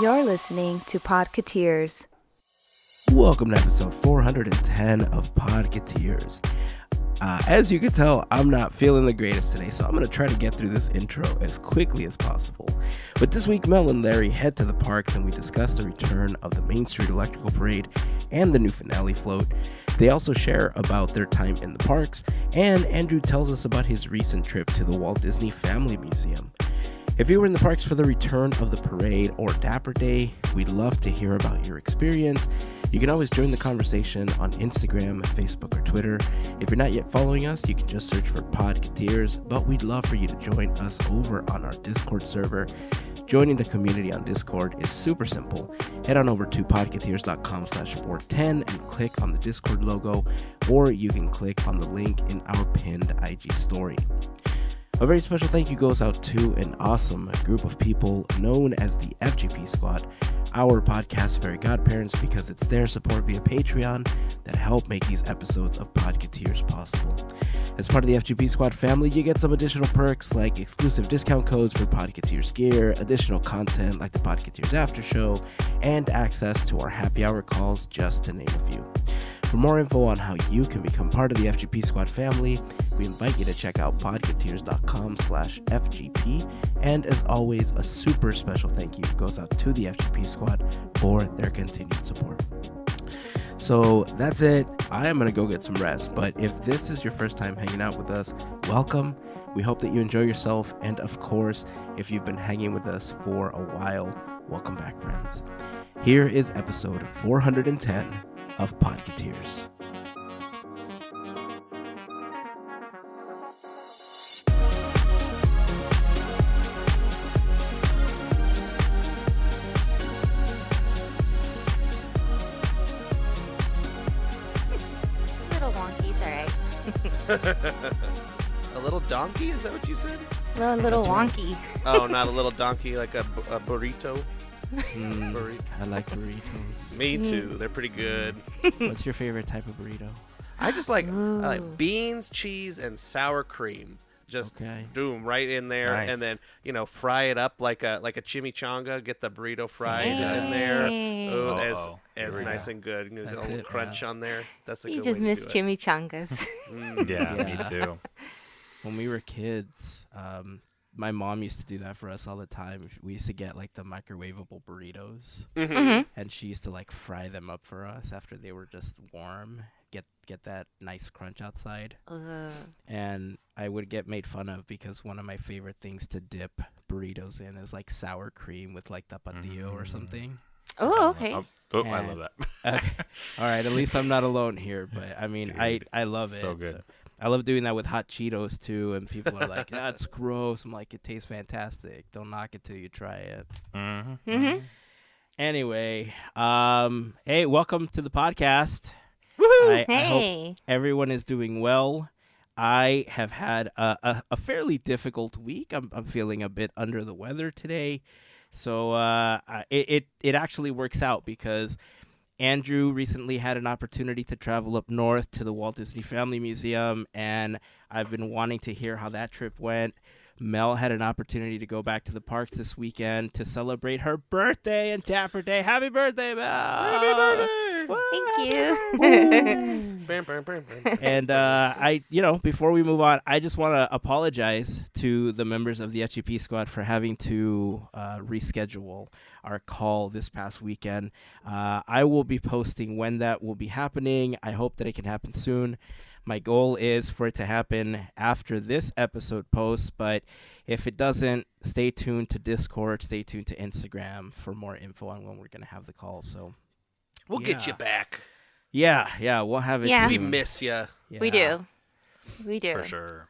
You're listening to Podketeers. Welcome to episode 410 of Podketeers. As you can tell, I'm not feeling the greatest today, so I'm going to try to get through this intro as quickly as possible. But this week, Mel and Larry head to the parks and we discuss the return of the Main Street Electrical Parade and the new finale float. They also share about their time in the parks, and Andrew tells us about his recent trip to the Walt Disney Family Museum. If you were in the parks for the return of the parade or Dapper Day, we'd love to hear about your experience. You can always join the conversation on Instagram, Facebook, or Twitter. If you're not yet following us, you can just search for Podketeers, but we'd love for you to join us over on our Discord server. Joining the community on Discord is super simple. Head on over to podketeers.com/410 and click on the Discord logo, or you can click on the link in our pinned IG story. A very special thank you goes out to an awesome group of people known as the FGP Squad, our podcast Fairy Godparents, because it's their support via Patreon that help make these episodes of Podketeers possible. As part of the FGP Squad family, you get some additional perks like exclusive discount codes for Podketeers gear, additional content like the Podketeers After Show, and access to our happy hour calls, just to name a few. For more info on how you can become part of the FGP Squad family, we invite you to check out podketeers.com/FGP. And as always, a super special thank you goes out to the FGP Squad for their continued support. So that's it. I am going to go get some rest. But if this is your first time hanging out with us, welcome. We hope that you enjoy yourself. And of course, if you've been hanging with us for a while, welcome back, friends. Here is episode 410 of Podketeers. Little wonky, it's alright. A little donkey? Is that what you said? No, little wonky. Oh, not a little donkey, like a burrito? I like burritos. Me too. They're pretty good. What's your favorite type of burrito? I like beans, cheese, and sour cream. Just do them right in there, Nice. and then fry it up like a chimichanga. Get the burrito fried in there. Oh, it's nice and good. You get a little crunch on there. That's a You good just way miss to do it. chimichangas. Yeah, me too. When we were kids, my mom used to do that for us all the time. We used to get like the microwavable burritos, and she used to like fry them up for us after they were just warm. Get that nice crunch outside. And I would get made fun of because one of my favorite things to dip burritos in is like sour cream with like tapatio or something. Oh, okay. I love that. Okay. All right, at least I'm not alone here, but I mean, Dude, I love it. so good. I love doing that with hot Cheetos too, and people are like, "That's gross." I'm like, "It tastes fantastic. Don't knock it till you try it." Anyway, hey, welcome to the podcast. Woohoo! I hope everyone is doing well. I have had a fairly difficult week. I'm feeling a bit under the weather today, so it actually works out because Andrew recently had an opportunity to travel up north to the Walt Disney Family Museum, and I've been wanting to hear how that trip went. Mel had an opportunity to go back to the parks this weekend to celebrate her birthday and Dapper Day. Happy birthday, Mel! Happy birthday! Thank you. Bam, bam, bam, bam. And before we move on, I just want to apologize to the members of the FGP Squad for having to reschedule our call this past weekend. I will be posting when that will be happening. I hope that it can happen soon. My goal is for it to happen after this episode posts, but if it doesn't, stay tuned to Discord, stay tuned to Instagram for more info on when we're going to have the call. So We'll get you back. Yeah, we'll have it Yeah. We soon. miss you. Yeah. We do. For sure.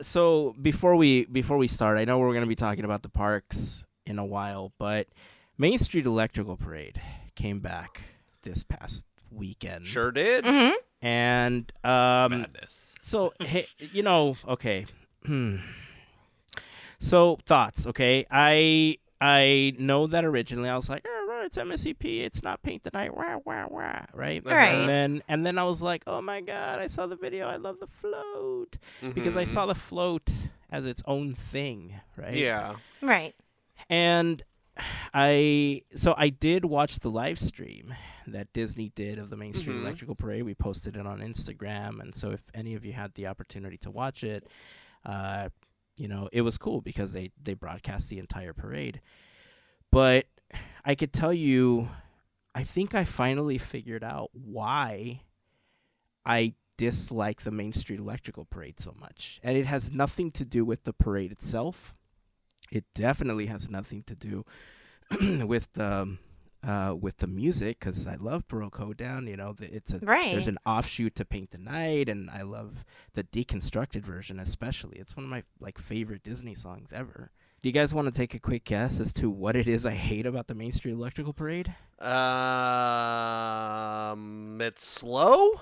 So before we start, I know we're going to be talking about the parks in a while, but Main Street Electrical Parade came back this past weekend. Sure did. And Madness. so hey, okay. So thoughts, okay? I know that originally I was like, it's MSCP, it's not paint the night, wah, wah, wah, right? Right. And then I was like, oh my god, I saw the video, I love the float, because I saw the float as its own thing, right? Yeah. Right. And I did watch the live stream that Disney did of the Main Street Electrical Parade. We posted it on Instagram, and so if any of you had the opportunity to watch it, it was cool because they broadcast the entire parade. But I could tell you, I think I finally figured out why I dislike the Main Street Electrical Parade so much. And it has nothing to do with the parade itself. It definitely has nothing to do with the music, because I love Baroque Hoedown. There's an offshoot to Paint the Night, and I love the deconstructed version especially. It's one of my favorite Disney songs ever. Do you guys want to take a quick guess as to what it is I hate about the Main Street Electrical Parade? It's slow.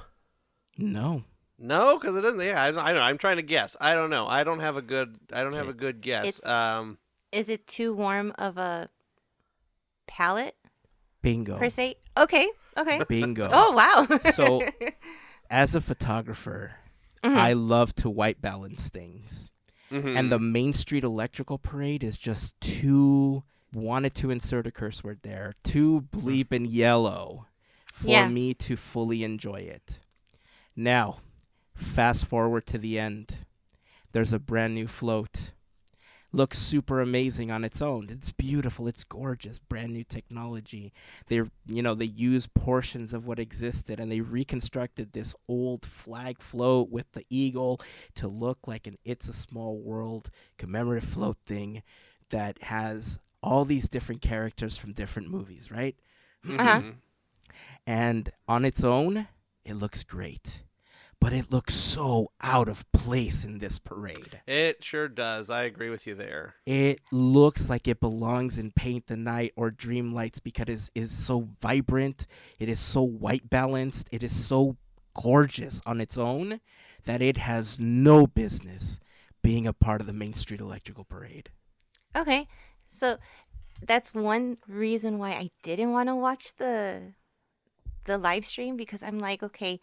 No, because it doesn't. Yeah, I know. I'm trying to guess. I don't know. I don't have a good guess. Is it too warm of a palette? Bingo. Per se. Okay. Bingo. Oh wow. So, as a photographer, I love to white balance things. And the Main Street Electrical Parade is just wanted to insert a curse word there, too bleeping yellow for me to fully enjoy it. Now, fast forward to the end. There's a brand new float. Looks super amazing on its own. It's beautiful. It's gorgeous. Brand new technology. They use portions of what existed, and they reconstructed this old flag float with the eagle to look like an It's a Small World commemorative float thing that has all these different characters from different movies, right? And on its own, it looks great. But it looks so out of place in this parade. It sure does. I agree with you there. It looks like it belongs in Paint the Night or Dreamlights because it is so vibrant. It is so white balanced. It is so gorgeous on its own that it has no business being a part of the Main Street Electrical Parade. Okay, so that's one reason why I didn't want to watch the live stream, because I'm like, okay,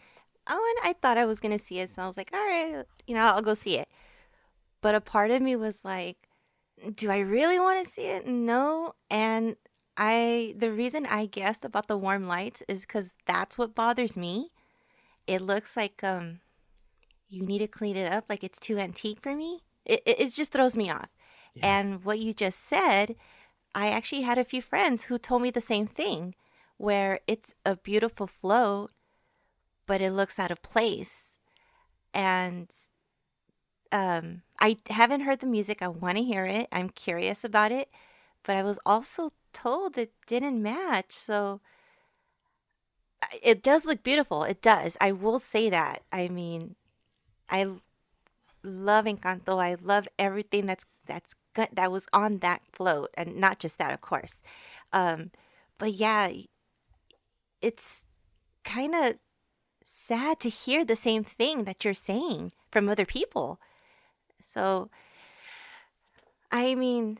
I thought I was going to see it, so I was like, all right, I'll go see it. But a part of me was like, do I really want to see it? No. And the reason I guessed about the warm lights is because that's what bothers me. It looks like you need to clean it up, like it's too antique for me. It just throws me off. Yeah. And what you just said, I actually had a few friends who told me the same thing, where it's a beautiful float, but it looks out of place. And I haven't heard the music. I want to hear it. I'm curious about it. But I was also told it didn't match. So it does look beautiful. It does. I will say that. I mean, I love Encanto. I love everything that was on that float. And not just that, of course. But yeah, it's kind of sad to hear the same thing that you're saying from other people. So, I mean,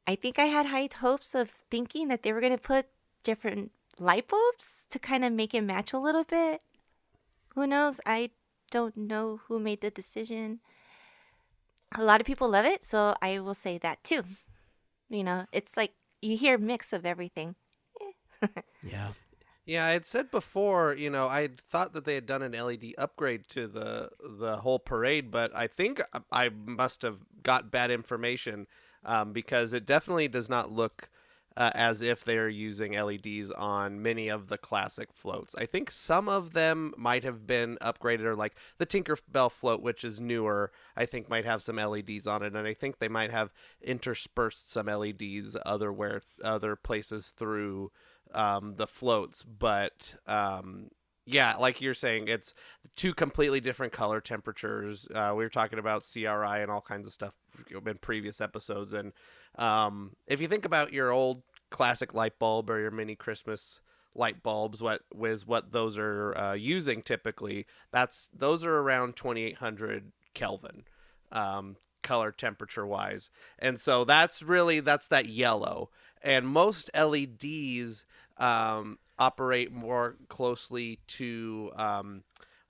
I think I had high hopes of thinking that they were going to put different light bulbs to kind of make it match a little bit. Who knows? I don't know who made the decision. A lot of people love it, so I will say that too. It's like you hear a mix of everything. Yeah. Yeah, I had said before, I had thought that they had done an LED upgrade to the whole parade, but I think I must have got bad information because it definitely does not look as if they're using LEDs on many of the classic floats. I think some of them might have been upgraded, or like the Tinkerbell float, which is newer, I think might have some LEDs on it, and I think they might have interspersed some LEDs other places through the floats. But yeah, like you're saying, it's two completely different color temperatures. We were talking about CRI and all kinds of stuff in previous episodes, and if you think about your old classic light bulb or your mini Christmas light bulbs, what those are using typically, those are around 2800 Kelvin color temperature wise, and so that's that yellow. And most LEDs operate more closely to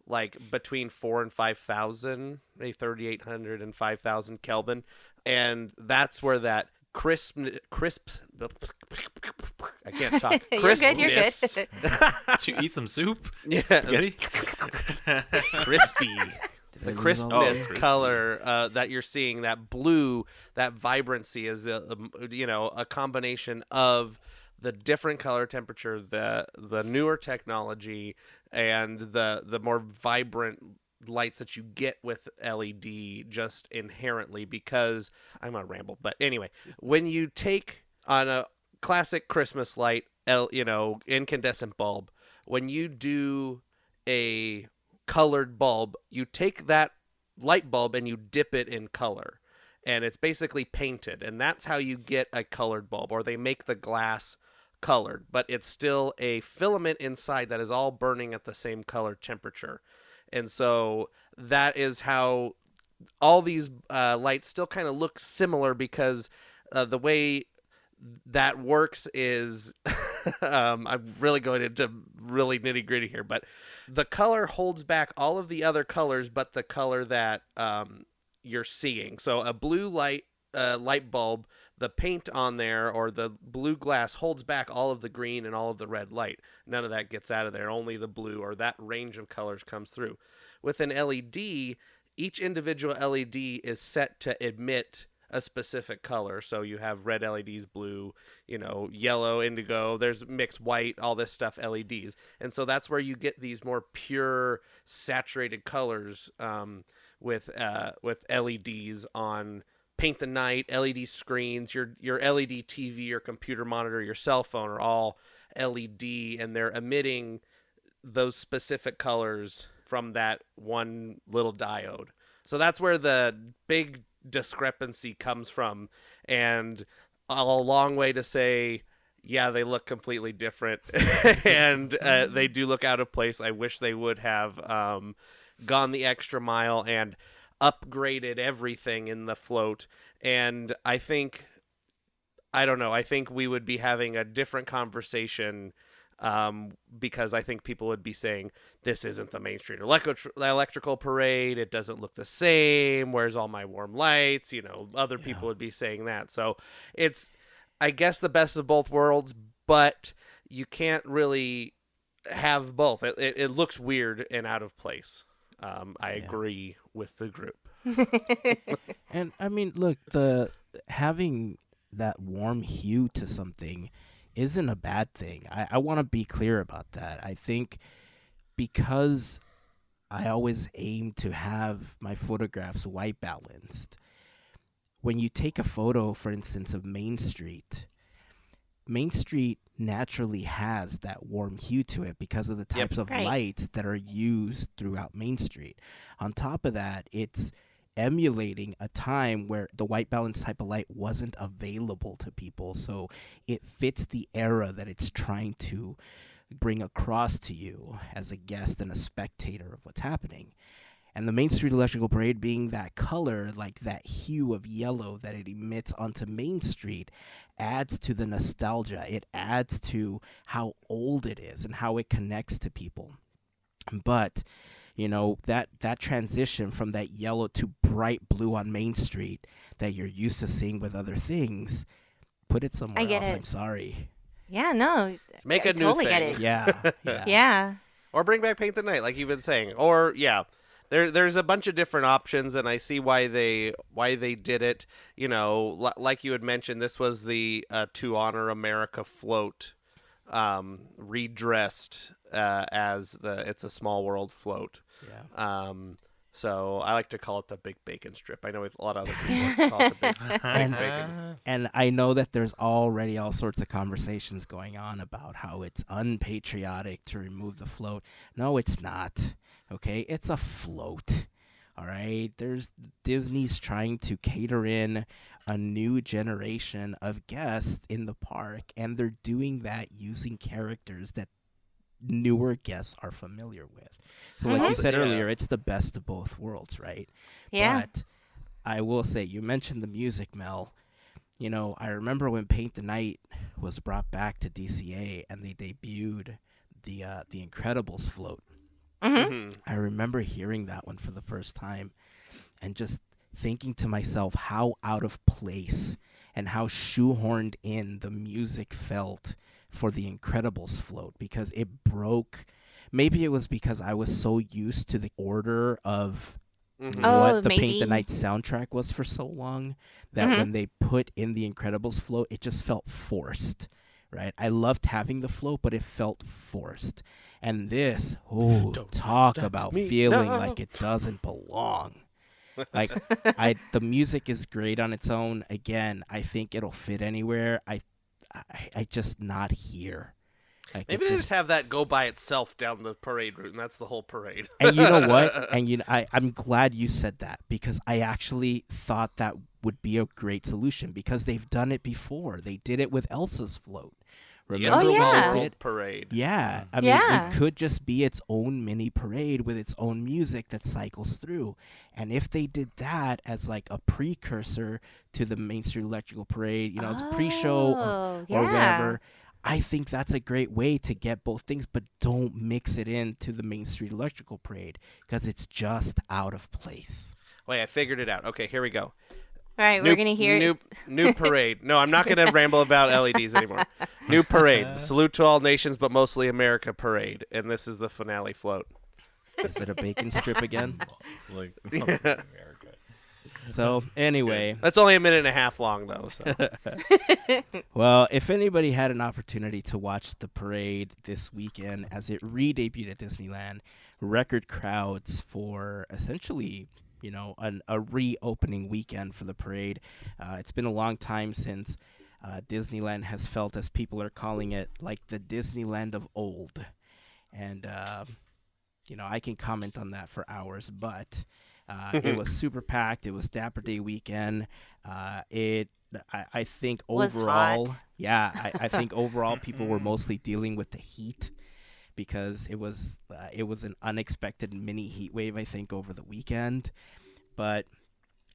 like between 4,000 and 5,000, maybe 3,800 and 5,000 Kelvin, and that's where that crisp. I can't talk. You're good. You're good. Crispness. Did you eat some soup? Yeah. Spaghetti? Crispy. The crispness crispy. color that you're seeing, that blue, that vibrancy is a combination of the different color temperature, the newer technology, and the more vibrant lights that you get with LED just inherently. Because I'm gonna ramble, but anyway, when you take on a classic Christmas light, incandescent bulb, when you do a colored bulb, you take that light bulb and you dip it in color, and it's basically painted, and that's how you get a colored bulb. Or they make the glass colored, but it's still a filament inside that is all burning at the same color temperature. And so that is how all these lights still kind of look similar, because the way that works is I'm really going into really nitty gritty here, but the color holds back all of the other colors but the color that you're seeing. So a blue light bulb, the paint on there or the blue glass holds back all of the green and all of the red light. None of that gets out of there. Only the blue, or that range of colors, comes through. With an LED, each individual LED is set to emit a specific color. So you have red LEDs, blue, yellow, indigo, there's mixed white, all this stuff, LEDs. And so that's where you get these more pure saturated colors with LEDs on Paint the Night, LED screens, your LED TV, your computer monitor, your cell phone are all LED, and they're emitting those specific colors from that one little diode. So that's where the big discrepancy comes from, and a long way to say, yeah, they look completely different, and they do look out of place. I wish they would have gone the extra mile and upgraded everything in the float. And I think we would be having a different conversation, because I think people would be saying, this isn't the Main Street Electrical Parade, it doesn't look the same, where's all my warm lights? Other people would be saying that. So it's, I guess, the best of both worlds, but you can't really have both. It looks weird and out of place. I agree with the group. And I mean, look, having that warm hue to something isn't a bad thing. I want to be clear about that. I think because I always aim to have my photographs white balanced, when you take a photo, for instance, of Main Street naturally has that warm hue to it because of the types of lights that are used throughout Main Street. On top of that, it's emulating a time where the white balance type of light wasn't available to people, so it fits the era that it's trying to bring across to you as a guest and a spectator of what's happening. And the Main Street Electrical Parade being that color, like that hue of yellow that it emits onto Main Street, adds to the nostalgia. It adds to how old it is and how it connects to people. But that transition from that yellow to bright blue on Main Street that you're used to seeing with other things, put it somewhere else. I'm sorry. Yeah, no. Make a new totally thing. Get it. Yeah. Yeah. Or bring back Paint the Night, like you've been saying. Or there's a bunch of different options, and I see why they did it. Like you had mentioned, this was the To Honor America float, redressed as it's a Small World float. Yeah. So I like to call it the Big Bacon Strip. I know a lot of other people call it the Big Bacon. And I know that there's already all sorts of conversations going on about how it's unpatriotic to remove the float. No, it's not. Okay, it's a float. All right, Disney's trying to cater in a new generation of guests in the park, and they're doing that using characters that newer guests are familiar with. So like you said earlier, it's the best of both worlds, right? Yeah. But I will say, you mentioned the music, Mel. I remember when Paint the Night was brought back to DCA and they debuted the Incredibles float. Mm-hmm. I remember hearing that one for the first time and just thinking to myself how out of place and how shoehorned in the music felt for the Incredibles float, because it broke. Maybe it was because I was so used to the order of Oh, what the Paint the maybe. Night soundtrack was for so long, that Mm-hmm. when they put in the Incredibles float, it just felt forced, right? I loved having the float, but it felt forced. And this, Don't talk stop about me feeling now. like it doesn't belong. Like, the music is great on its own. Again, I think it'll fit anywhere. I just not here. Like, Maybe it they just have that go by itself down the parade route, and that's the whole parade. And you know what? And I'm glad you said that, because I actually thought that would be a great solution, because they've done it before. They did it with Elsa's float. Remember Oh, when yeah. they World did? parade. Yeah, I mean, Yeah. it could just be its own mini parade with its own music that cycles through. And if they did that as like a precursor to the Main Street Electrical Parade, as a pre-show Oh, or yeah. whatever, I think that's a great way to get both things, but don't mix it into the Main Street Electrical Parade, because it's just out of place. Wait, I figured it out. Okay, here we go. All right, we're gonna hear. New parade. No, I'm not going to ramble about LEDs anymore. New parade. Salute to all nations, but mostly America parade. And this is the finale float. Is it a bacon strip again? It's like America. So anyway, That's only a minute and a half long, though. So. well, if anybody had an opportunity to watch the parade this weekend as it re-debuted at Disneyland, record crowds for essentially, a reopening weekend for the parade. It's been a long time since Disneyland has felt, as people are calling it, like the Disneyland of old. And, I can comment on that for hours, but it was super packed. It was Dapper Day weekend. I think Was overall, hot. I think overall people were mostly dealing with the heat, because it was an unexpected mini heat wave, I think, over the weekend. But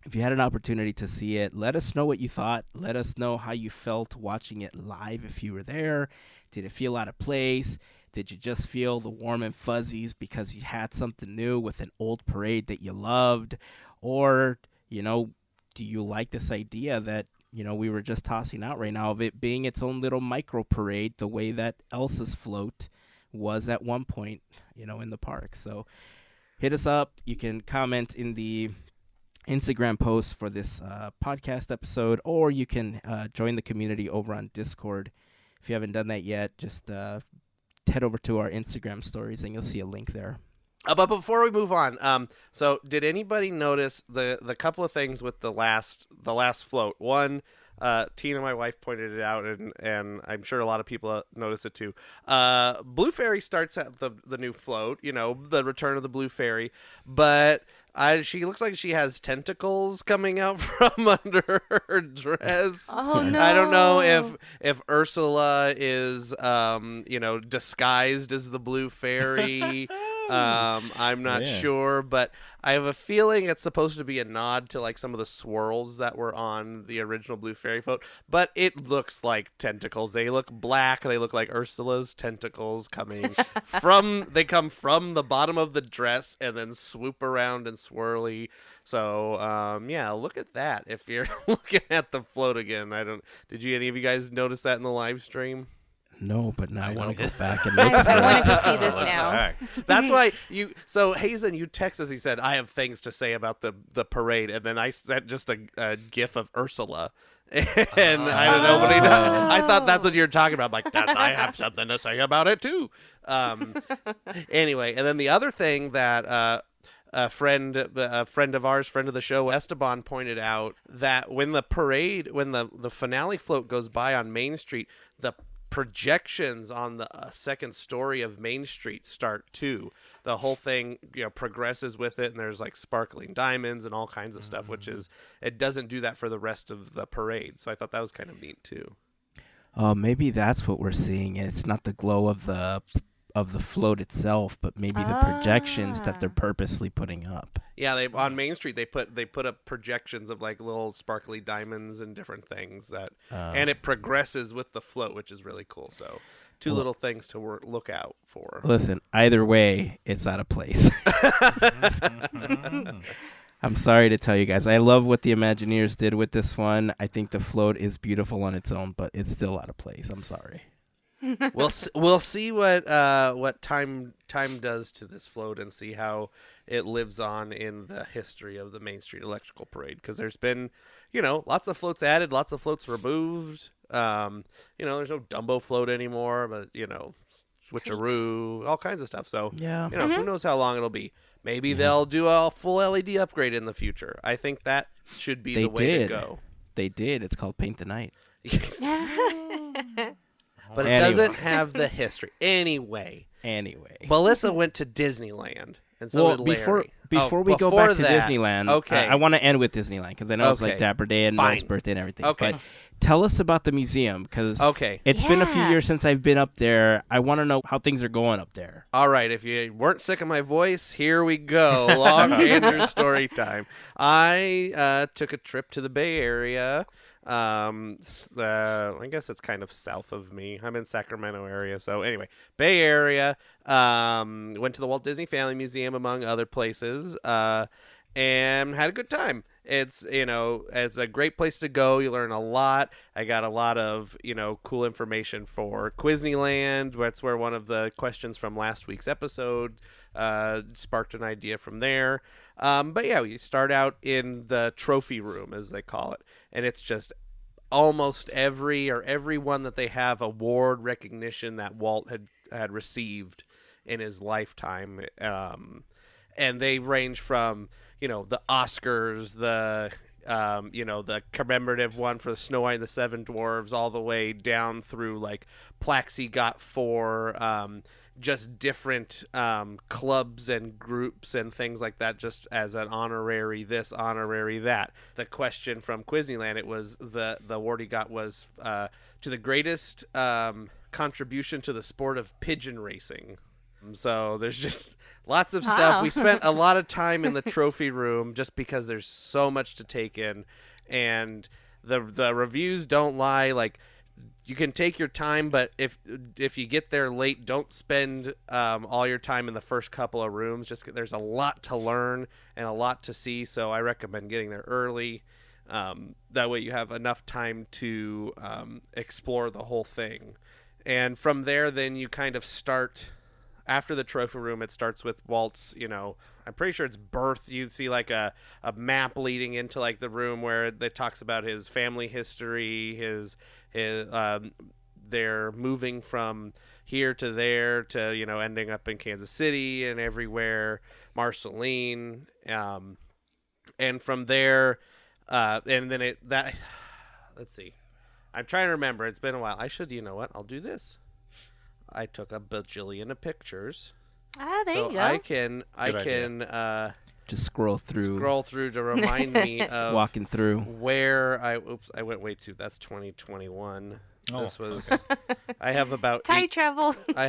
if you had an opportunity to see it, let us know what you thought. Let us know how you felt watching it live if you were there. Did it feel out of place? Did you just feel the warm and fuzzies because you had something new with an old parade that you loved? Or, do you like this idea that, we were just tossing out right now, of it being its own little micro parade, the way that Elsa's float was at one point, in the park? So hit us up. You can comment in the Instagram post for this podcast episode, or you can join the community over on Discord. If you haven't done that yet, just head over to our Instagram stories and you'll see a link there. But before we move on, so did anybody notice the couple of things with the last float? One, Tina, my wife, pointed it out, and I'm sure a lot of people notice it too. Blue Fairy starts at the new float, the return of the Blue Fairy, but she looks like she has tentacles coming out from under her dress. Oh no! I don't know if Ursula is disguised as the Blue Fairy. I'm not sure, but I have a feeling it's supposed to be a nod to like some of the swirls that were on the original Blue Fairy float, but it looks like tentacles. They look black. They look like Ursula's tentacles coming they come from the bottom of the dress and then swoop around and swirly. So, look at that. If you're looking at the float again, did any of you guys notice that in the live stream? No, but now I want to go noticed back that. and look I for it. wanted to see What this the now. heck? That's why so Heyzen, you text us, he said, I have things to say about the parade, and then I sent just a gif of Ursula. And I don't know what I thought that's what you were talking about. I'm like, I have something to say about it too. Anyway, and then the other thing that a friend of ours, friend of the show, Esteban, pointed out that when the finale float goes by on Main Street, the projections on the second story of Main Street start too. The whole thing, progresses with it, and there's like sparkling diamonds and all kinds of stuff, which is, it doesn't do that for the rest of the parade. So I thought that was kind of neat too. Oh, maybe that's what we're seeing. It's not the glow of the float itself, but maybe the projections that they're purposely putting up. Yeah, on Main Street they put up projections of like little sparkly diamonds and different things and it progresses with the float, which is really cool. So two little things to look out for. Listen, either way, it's out of place. I'm sorry to tell you guys. I love what the Imagineers did with this one. I think the float is beautiful on its own, but it's still out of place. I'm sorry. We'll see what time does to this float and see how it lives on in the history of the Main Street Electrical Parade, because there's been, lots of floats added, lots of floats removed. There's no Dumbo float anymore, but switcheroo, all kinds of stuff. So Yeah. who knows how long it'll be. Maybe they'll do a full LED upgrade in the future. I think that should be the way to go. They did. It's called Paint the Night. But it Anyway. doesn't have the history. Anyway, Melissa went to Disneyland, and so did Larry. Before we go back to that, Disneyland, okay. I want to end with Disneyland because I know it's like Okay. Dapper Day and Fine. Mel's birthday and everything. Okay. But tell us about the museum because Okay. it's been a few Yeah. years since I've been up there. I want to know how things are going up there. All right, if you weren't sick of my voice, here we go. Long Andrew story time. I took a trip to the Bay Area. I guess it's kind of south of me. I'm in Sacramento area. So anyway, Bay Area. Went to the Walt Disney Family Museum, among other places, and had a good time. It's a great place to go. You learn a lot. I got a lot of cool information for Quizneyland. That's where one of the questions from last week's episode sparked an idea from there. But yeah, we start out in the trophy room, as they call it, and it's just almost every one that they have award recognition that Walt had received in his lifetime, and they range from the Oscars, the commemorative one for the Snow White and the Seven Dwarfs, all the way down through like plaques he got for just different clubs and groups and things like that, just as an honorary this, honorary that. The question from Quizneyland, it was the award he got was to the greatest contribution to the sport of pigeon racing. So there's just lots of stuff. Wow. We spent a lot of time in the trophy room just because there's so much to take in, and the reviews don't lie. Like, you can take your time, but if you get there late, don't spend all your time in the first couple of rooms. There's a lot to learn and a lot to see, so I recommend getting there early. That way you have enough time to explore the whole thing. And from there, then you kind of start. After the trophy room, it starts with Walt's, I'm pretty sure it's birth. You see like a map leading into like the room where it talks about his family history, his they're moving from here to there to, ending up in Kansas City and everywhere, Marceline. And from there, and then let's see. I'm trying to remember. It's been a while. You know what? I'll do this. I took a bajillion of pictures. There you go. I can idea. Just scroll through to remind me of walking through. where I went way too. That's 2021. Oh, This was I have about Time travel. I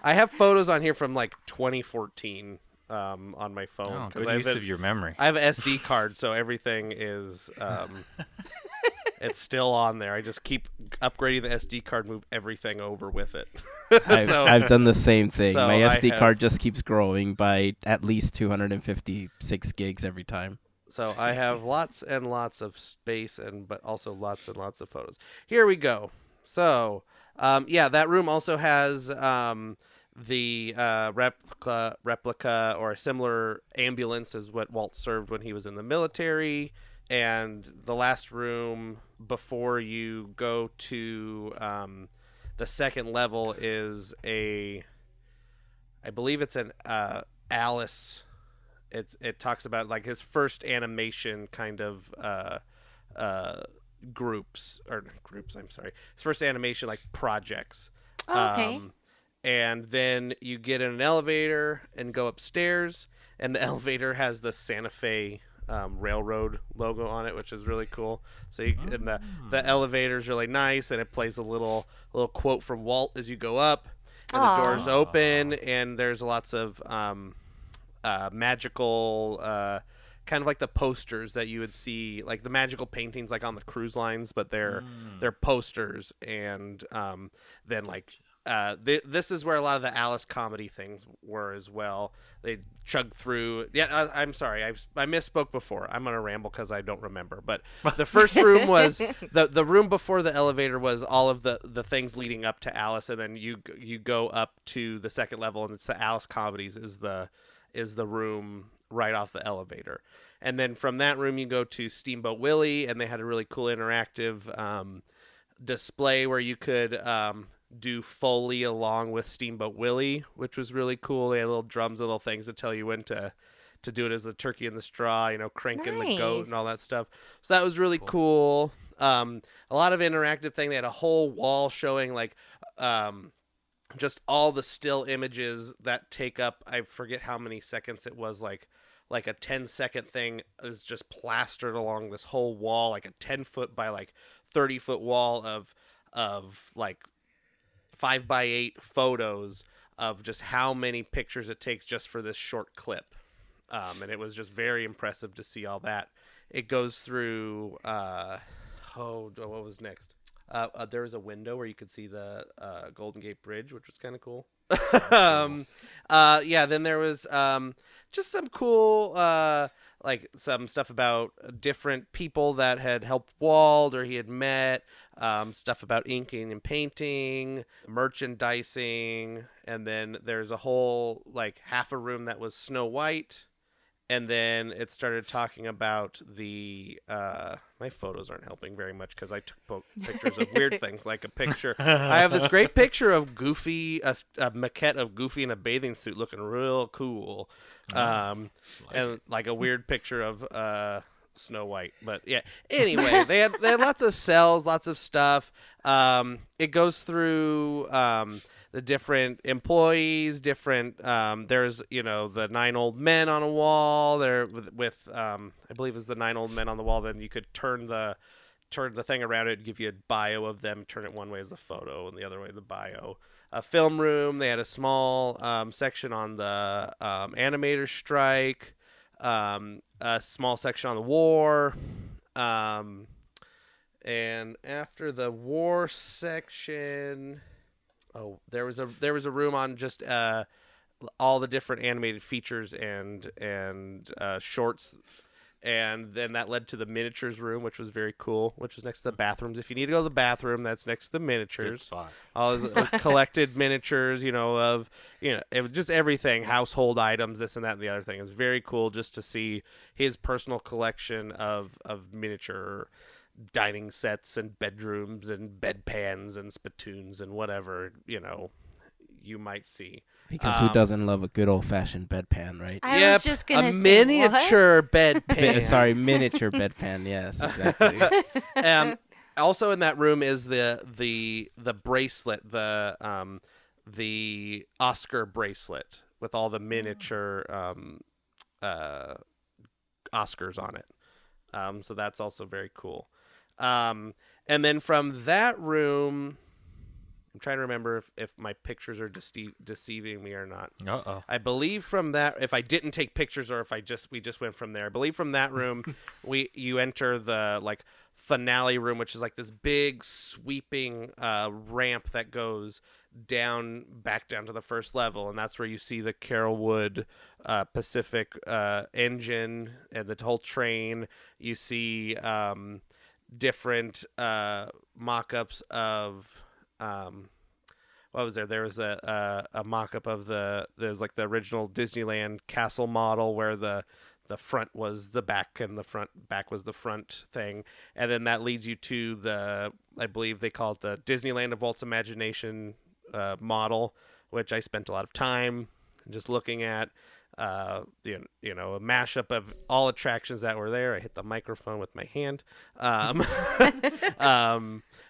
have photos on here from like 2014 on my phone. Oh, good use of your memory. I have an SD card, so everything is it's still on there. I just keep upgrading the SD card, move everything over with it. I've done the same thing. So My I SD have- card just keeps growing by at least 256 gigs every time. So I have lots and lots of space, but also lots and lots of photos. Here we go. So that room also has the replica or a similar ambulance as what Walt served when he was in the military. And the last room before you go to the second level is I believe it's an Alice. It talks about like his first animation kind of groups. I'm sorry, his first animation like projects. Okay. And then you get in an elevator and go upstairs, and the elevator has the Santa Fe railroad logo on it, which is really cool. So and the elevator's really nice, and it plays a little quote from Walt as you go up, and Aw. the doors open, and there's lots of magical kind of like the posters that you would see, like the magical paintings like on the cruise lines, but they're posters, and then like this is where a lot of the Alice comedy things were as well. They chug through. Yeah, I'm sorry, I misspoke before. I'm gonna ramble because I don't remember. But the first room was the room before the elevator was all of the things leading up to Alice, and then you go up to the second level, and it's the Alice comedies is the room right off the elevator. And then from that room you go to Steamboat Willie, and they had a really cool interactive display where you could do Foley along with Steamboat Willie, which was really cool. They had little drums, little things to tell you when to do it as the turkey in the straw, cranking the goat and all that stuff. So that was really cool. A lot of interactive thing. They had a whole wall showing like just all the still images that take up, I forget how many seconds it was, like a 10-second thing is just plastered along this whole wall, like a 10-foot by like 30-foot wall of like 5x8 photos of just how many pictures it takes just for this short clip. And it was just very impressive to see all that. It goes through, what was next? There was a window where you could see the Golden Gate Bridge, which was kind of cool. Then there was just some cool like some stuff about different people that had helped Walt or he had met, stuff about inking and painting, merchandising, and then there's a whole like half a room that was Snow White. And then it started talking about the my photos aren't helping very much because I took pictures of weird things, like a picture. I have this great picture of Goofy, a maquette of Goofy in a bathing suit looking real cool, and like a weird picture of Snow White. But yeah, anyway, they had lots of cells, lots of stuff. It goes through the different employees, different there's the 9 old men on a wall there with I believe it's the 9 old men on the wall. Then you could turn the thing around it and give you a bio of them. Turn it one way as the photo and the other way the bio. A film room. They had a small section on the animator strike. A small section on the war. And after the war section, there was a room on just all the different animated features and shorts, and then that led to the miniatures room, which was very cool, which was next to the bathrooms. If you need to go to the bathroom, that's next to the miniatures. All the collected miniatures, it was just everything, household items, this and that and the other thing. It was very cool just to see his personal collection of miniature dining sets and bedrooms and bedpans and spittoons and whatever you might see. Because who doesn't love a good old-fashioned bedpan, right? I was just gonna say, miniature what? bedpan. Sorry, miniature bedpan. Yes, exactly. Also in that room is the bracelet, the Oscar bracelet with all the miniature Oscars on it. So that's also very cool. And then from that room, I'm trying to remember if my pictures are deceiving me or not. Uh-oh. I believe from that, if I didn't take pictures or if we just went from there, I believe from that room you enter the like finale room, which is like this big sweeping ramp that goes back down to the first level, and that's where you see the Carolwood Pacific engine and the whole train. You see different mock-ups of what was there? There was a mock-up of there's like the original Disneyland castle model where the front was the back and the back was the front thing, and then that leads you to I believe they call it the Disneyland of Walt's Imagination model, which I spent a lot of time just looking at. A mashup of all attractions that were there. I hit the microphone with my hand.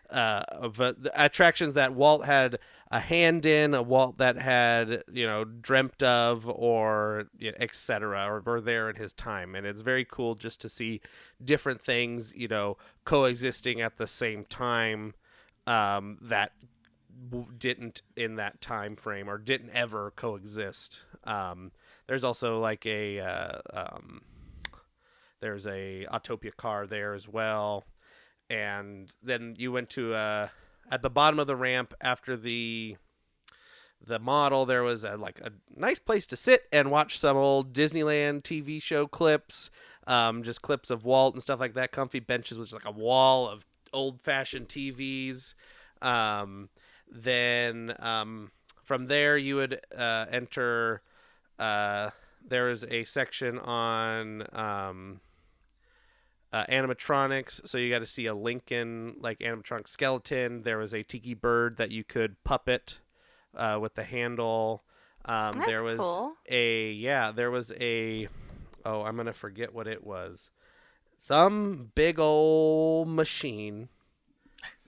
Of attractions that Walt had a hand in, a Walt that had dreamt of, or etc., or were there in his time. And it's very cool just to see different things coexisting at the same time that didn't in that time frame or didn't ever coexist. There's also like there's a Autopia car there as well. And then you went to at the bottom of the ramp after the the model. There was like a nice place to sit and watch some old Disneyland TV show clips, just clips of Walt and stuff like that. Comfy benches, which is like a wall of old-fashioned TVs. Then from there you would enter. There is a section on animatronics, so you got to see a Lincoln like animatronic skeleton. There was a tiki bird that you could puppet with the handle. That's there was cool. there was a I'm gonna forget what it was. Some big old machine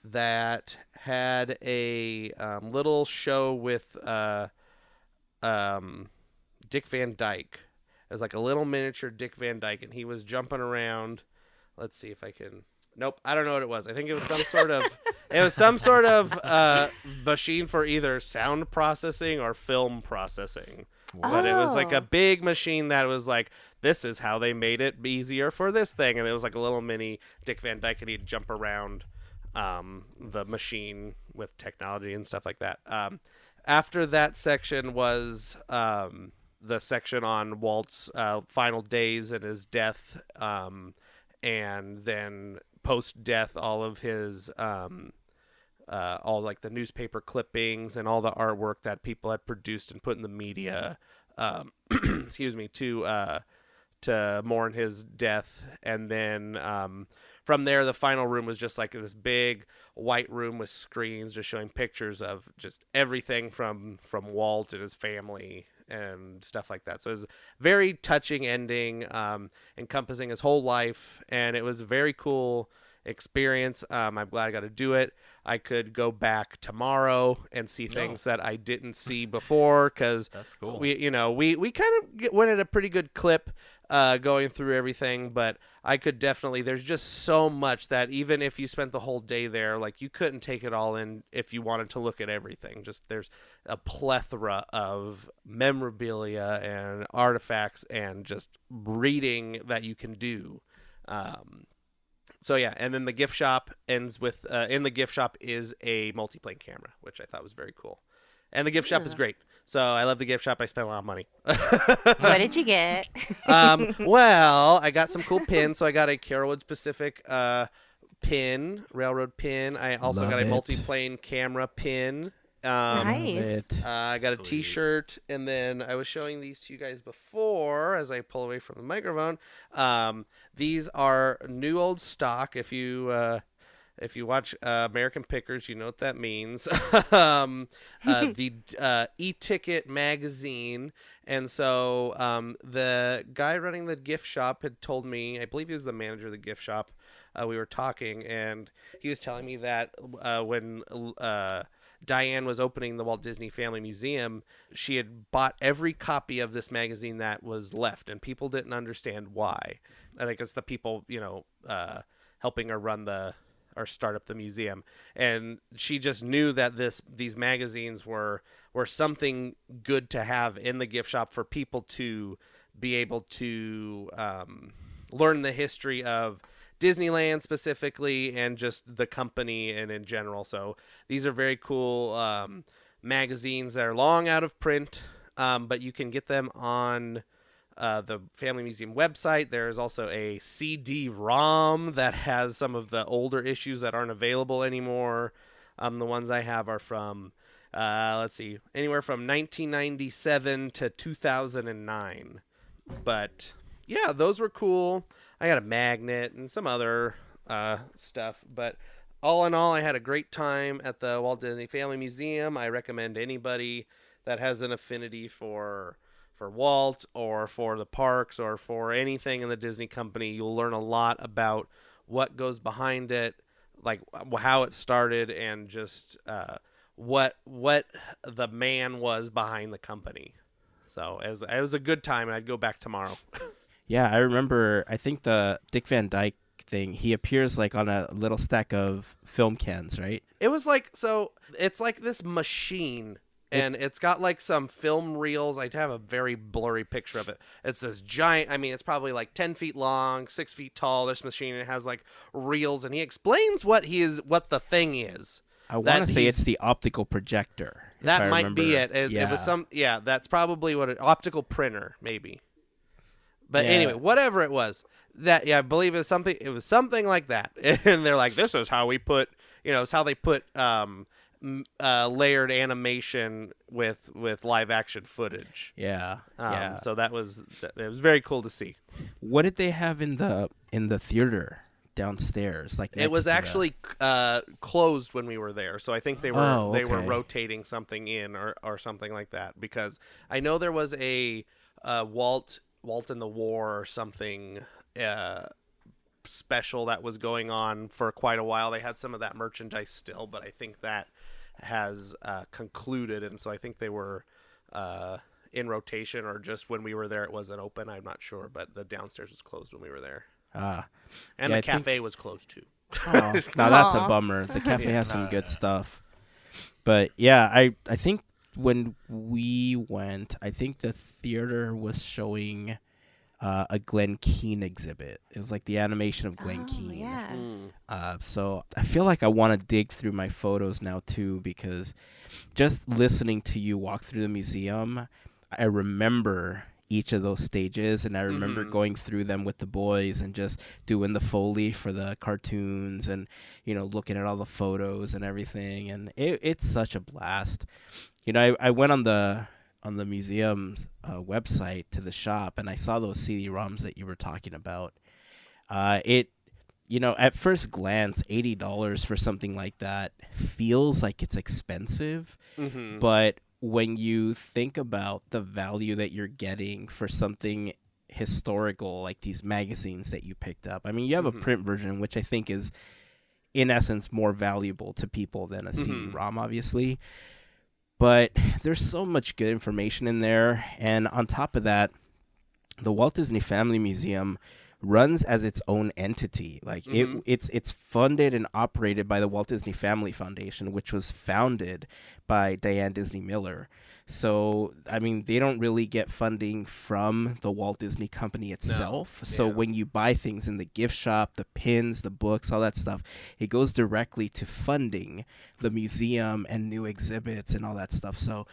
that had a little show with Dick Van Dyke. It was like a little miniature Dick Van Dyke, and he was jumping around. Let's see if I can. Nope, I don't know what it was. I think it was some sort of machine for either sound processing or film processing. But it was like a big machine that was like, this is how they made it easier for this thing, and it was like a little mini Dick Van Dyke, and he'd jump around the machine with technology and stuff like that. After that section was the section on Walt's final days and his death, and then post-death, all of his all like the newspaper clippings and all the artwork that people had produced and put in the media, excuse me, to mourn his death. And then from there, the final room was just like this big white room with screens just showing pictures of just everything from Walt and his family and stuff like that. So it was a very touching ending, encompassing his whole life, and it was a very cool experience. I'm glad I got to do it. I could go back tomorrow and see things that I didn't see before, because That's cool. we kind of went at a pretty good clip going through everything, but I could definitely, there's just so much that even if you spent the whole day there, like, you couldn't take it all in if you wanted to look at everything. Just there's a plethora of memorabilia and artifacts and just reading that you can do. So yeah, and then the gift shop ends with in the gift shop is a multiplane camera, which I thought was very cool. And the gift shop is great. So I love the gift shop. I spent a lot of money. What did you get? Well, I got some cool pins. So I got a Carolwood Pacific pin, railroad pin. I also Love got a it. multiplane camera pin. Nice. I got a Sweet. T-shirt, and then I was showing these to you guys before as I pull away from the microphone. These are new old stock. If you watch American Pickers, you know what that means. The e-ticket magazine. And so the guy running the gift shop had told me, I believe he was the manager of the gift shop, we were talking, and he was telling me that when Diane was opening the Walt Disney Family Museum, she had bought every copy of this magazine that was left, and people didn't understand why. I think it's the people, helping her run or start up the museum, and she just knew that these magazines were something good to have in the gift shop for people to be able to learn the history of Disneyland specifically, and just the company and in general. So these are very cool magazines that are long out of print, but you can get them on the Family Museum website. There's also a CD-ROM that has some of the older issues that aren't available anymore. The ones I have are from, let's see, anywhere from 1997 to 2009. But yeah, those were cool. I got a magnet and some other stuff, but all in all, I had a great time at the Walt Disney Family Museum. I recommend anybody that has an affinity for Walt or for the parks or for anything in the Disney company. You'll learn a lot about what goes behind it, like how it started, and just what the man was behind the company. So it was a good time, and I'd go back tomorrow. Yeah, I remember, I think the Dick Van Dyke thing, he appears like on a little stack of film cans, right? It was like, so it's like this machine, and it's got like some film reels. I have a very blurry picture of it. It's this giant, I mean, it's probably like 10 feet long, 6 feet tall, this machine. It has like reels, and he explains what the thing is. I want to say it's the optical projector. That might be it. Yeah. It was some. Yeah, that's probably what optical printer maybe. But Yeah. anyway, whatever it was, I believe it was something. It was something like that, and they're like, "This is how we put, it's how they put layered animation with live action footage." Yeah. Yeah. So it was very cool to see. What did they have in the theater downstairs? Like it was next to actually closed when we were there, so I think they were they were okay. rotating something in or something like that, because I know there was a Walt in the War or something special that was going on for quite a while. They had some of that merchandise still, but I think that has concluded, and so I think they were in rotation, or just when we were there it wasn't open. I'm not sure, but the downstairs was closed when we were there. And yeah, the cafe was closed too. Oh, now that's a bummer. The cafe has some good stuff. But yeah, I think when we went, I think the theater was showing a Glen Keane exhibit. It was like the animation of Glen Keane. Yeah. So I feel like I want to dig through my photos now too, because just listening to you walk through the museum, I remember each of those stages, and I remember going through them with the boys and just doing the Foley for the cartoons, and looking at all the photos and everything, and it's such a blast. I went on the museum's website to the shop, and I saw those CD-ROMs that you were talking about. At first glance, $80 for something like that feels like it's expensive, but when you think about the value that you're getting for something historical, like these magazines that you picked up, I mean, you have a print version, which I think is, in essence, more valuable to people than a CD-ROM, obviously. But there's so much good information in there, and on top of that, the Walt Disney Family Museum runs as its own entity. Like it's funded and operated by the Walt Disney Family Foundation, which was founded by Diane Disney Miller. So, I mean, they don't really get funding from the Walt Disney Company itself. No. So when you buy things in the gift shop, the pins, the books, all that stuff, it goes directly to funding the museum and new exhibits and all that stuff. So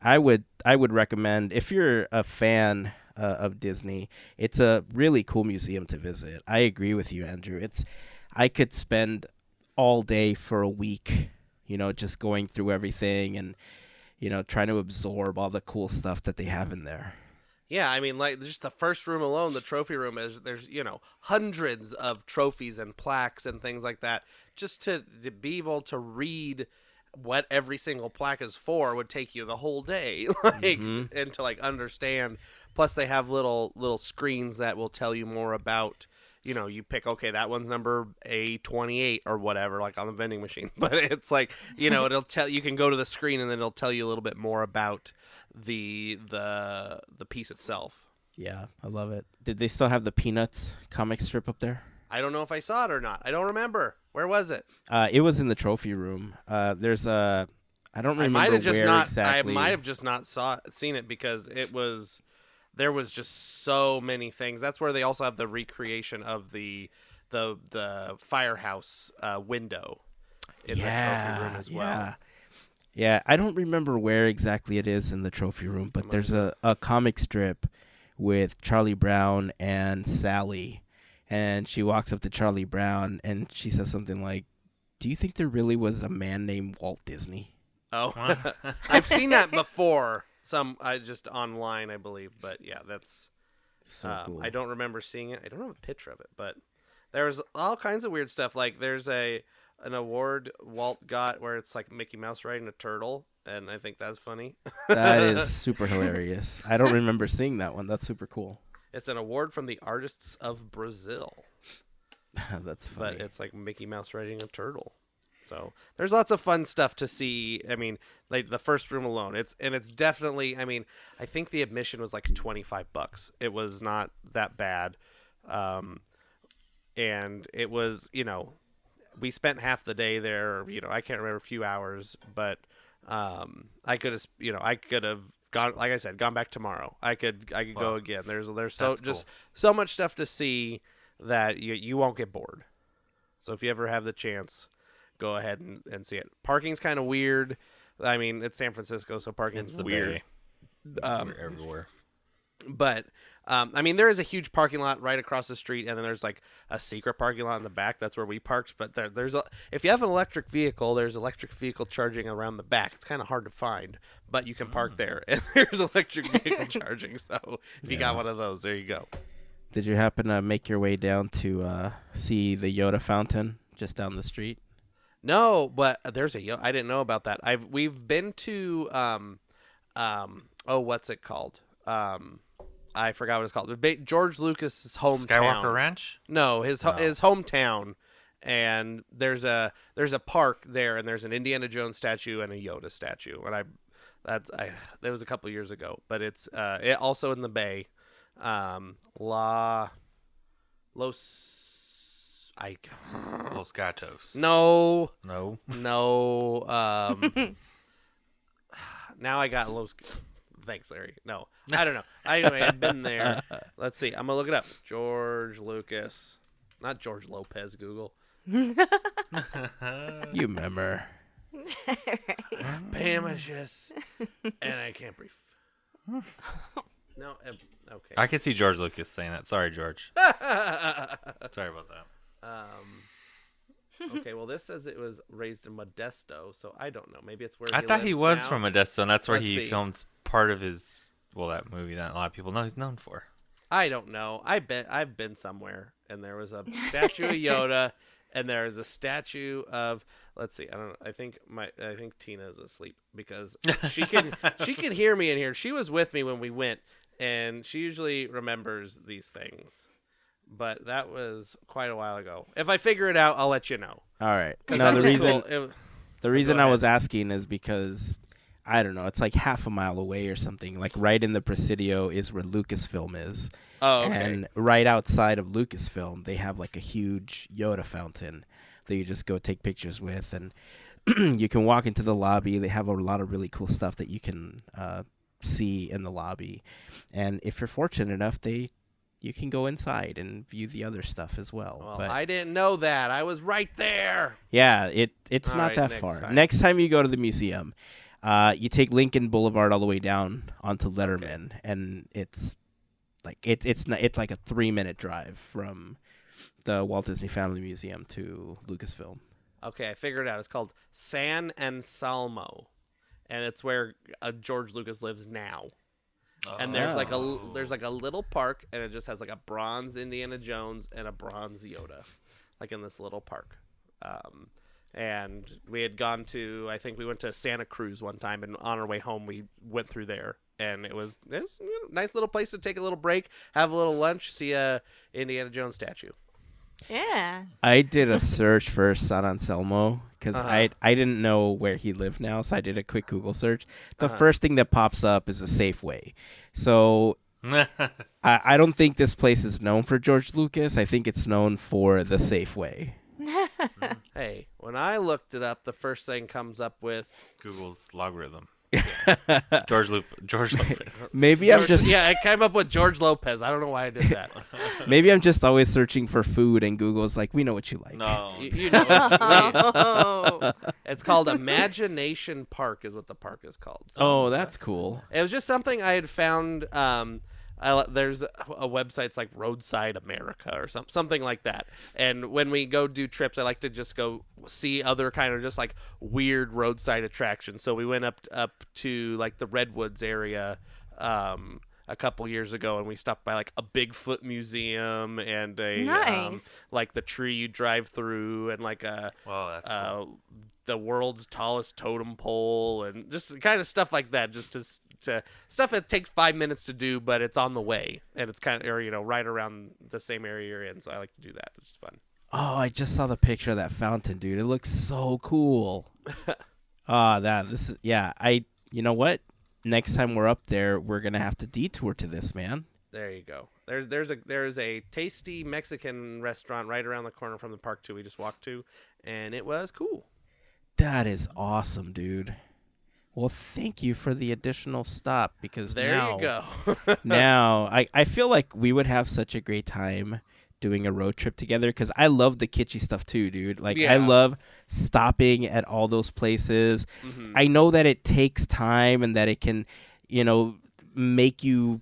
I would recommend, if you're a fan of Disney, it's a really cool museum to visit. I agree with you, Andrew. I could spend all day for a week, just going through everything and trying to absorb all the cool stuff that they have in there. Yeah, I mean, like, just the first room alone, the trophy room, there's hundreds of trophies and plaques and things like that. Just to be able to read what every single plaque is for would take you the whole day, and to understand. Plus, they have little screens that will tell you more about. You pick, okay, that one's number A28 or whatever, like on the vending machine. But it's like, it'll tell you can go to the screen, and then it'll tell you a little bit more about the piece itself. Yeah, I love it. Did they still have the Peanuts comic strip up there? I don't know if I saw it or not. I don't remember. Where was it? It was in the trophy room. There's a, I don't remember exactly. I might have just not seen it, because there was just so many things. That's where they also have the recreation of the firehouse window in the trophy room as well. Yeah, I don't remember where exactly it is in the trophy room, but there's a comic strip with Charlie Brown and Sally, and she walks up to Charlie Brown and she says something like, "Do you think there really was a man named Walt Disney?" Oh, I've seen that before. Just online, I believe, but yeah, that's so cool. I don't remember seeing it. I don't have a picture of it, but there's all kinds of weird stuff. Like there's an award Walt got where it's like Mickey Mouse riding a turtle, and I think that's funny. That is super hilarious. I don't remember seeing that one. That's super cool. It's an award from the artists of Brazil. That's funny. But it's like Mickey Mouse riding a turtle. So there's lots of fun stuff to see. I mean, like the first room alone, it's definitely, I mean, I think the admission was like $25. It was not that bad. And it was, we spent half the day there, I can't remember, a few hours, but I could have gone, like I said, gone back tomorrow. I could go again. There's so much stuff to see that you won't get bored. So if you ever have the chance, go ahead and see it. Parking's kind of weird. I mean, it's San Francisco, so parking's It's the weird. Bay. We're everywhere. But I mean, there is a huge parking lot right across the street, and then there's like a secret parking lot in the back. That's where we parked. But if you have an electric vehicle, there's electric vehicle charging around the back. It's kind of hard to find, but you can park there, and there's electric vehicle charging. So if you got one of those, there you go. Did you happen to make your way down to see the Yoda fountain just down the street? No, but there's I didn't know about that. We've been to what's it called? I forgot what it's called. George Lucas's hometown. Skywalker Ranch? No, his hometown. And there's a park there, and there's an Indiana Jones statue and a Yoda statue. And that was a couple years ago, but it's also in the Bay. Los Gatos. No. No. Now I got Los. Thanks, Larry. No, I don't know. Anyway, I've been there. Let's see. I'm gonna look it up. George Lucas, not George Lopez. Google. You remember? Pamishes, and I can't breathe. No. Okay. I can see George Lucas saying that. Sorry, George. Sorry about that. Okay, well, this says it was raised in Modesto, so I don't know. Maybe it's where I thought he was now. from Modesto, and that's where Let's he see. filmed part of his, that movie that a lot of people know he's known for. I don't know. I've been somewhere, and there was a statue of Yoda, and there is a statue of. Let's see. I don't know. I think Tina's asleep because she can hear me in here. She was with me when we went, and she usually remembers these things. But that was quite a while ago. If I figure it out, I'll let you know. All right. 'Cause No, that the was reason cool. the reason Go I ahead. was asking is because I don't know. It's like half a mile away or something. Like right in the Presidio is where Lucasfilm is. Oh, okay. And right outside of Lucasfilm, they have like a huge Yoda fountain that you just go take pictures with, and you can walk into the lobby. They have a lot of really cool stuff that you can see in the lobby, and if you're fortunate enough, you can go inside and view the other stuff as well. Well, but I didn't know that. I was right there. yeah, it's All not right, that next far. time. Next time you go to the museum, you take Lincoln Boulevard all the way down onto Letterman, and it's like it's like a 3-minute drive from the Walt Disney Family Museum to Lucasfilm. Okay, I figured it out. It's called San Anselmo, and it's where George Lucas lives now. And there's like a little park, and it just has like a bronze Indiana Jones and a bronze Yoda, like in this little park. And we had gone to, I think we went to Santa Cruz one time, and on our way home we went through there, and it was a nice little place to take a little break, have a little lunch, see a Indiana Jones statue. Yeah. I did a search for San Anselmo because I didn't know where he lived now, so I did a quick Google search. The first thing that pops up is a Safeway. So I don't think this place is known for George Lucas. I think it's known for the Safeway. Hey, when I looked it up, the first thing comes up with Google's logarithm. George Lopez. Maybe I'm just yeah, it came up with George Lopez. I don't know why I did that. maybe I'm just always searching for food, and Google's like, we know what you like. No. You know, Oh. it's called Imagination Park, is what the park is called. So Oh, that's cool. it was just something I had found. There's a website's like Roadside America or something like that. And when we go do trips, I like to just go see other kind of just like weird roadside attractions. So we went up to like the Redwoods area a couple years ago, and we stopped by like a Bigfoot museum and a Nice. like the tree you drive through, and like a Well, that's cool. the world's tallest totem pole, and just kind of stuff like that, just to stuff that takes 5 minutes to do, but it's on the way, and it's kind of, or right around the same area you're in. So I like to do that. It's just fun. Oh, I just saw the picture of that fountain, dude. It looks so cool. You know what? Next time we're up there, we're gonna have to detour to this, man. There you go. There's a tasty Mexican restaurant right around the corner from the park too. We just walked to, and it was cool. That is awesome, dude. Well, thank you for the additional stop, because There now, you go. now I feel like we would have such a great time doing a road trip together, because I love the kitschy stuff too, dude. Like, I Yeah. love stopping at all those places. I know that it takes time and that it can, make you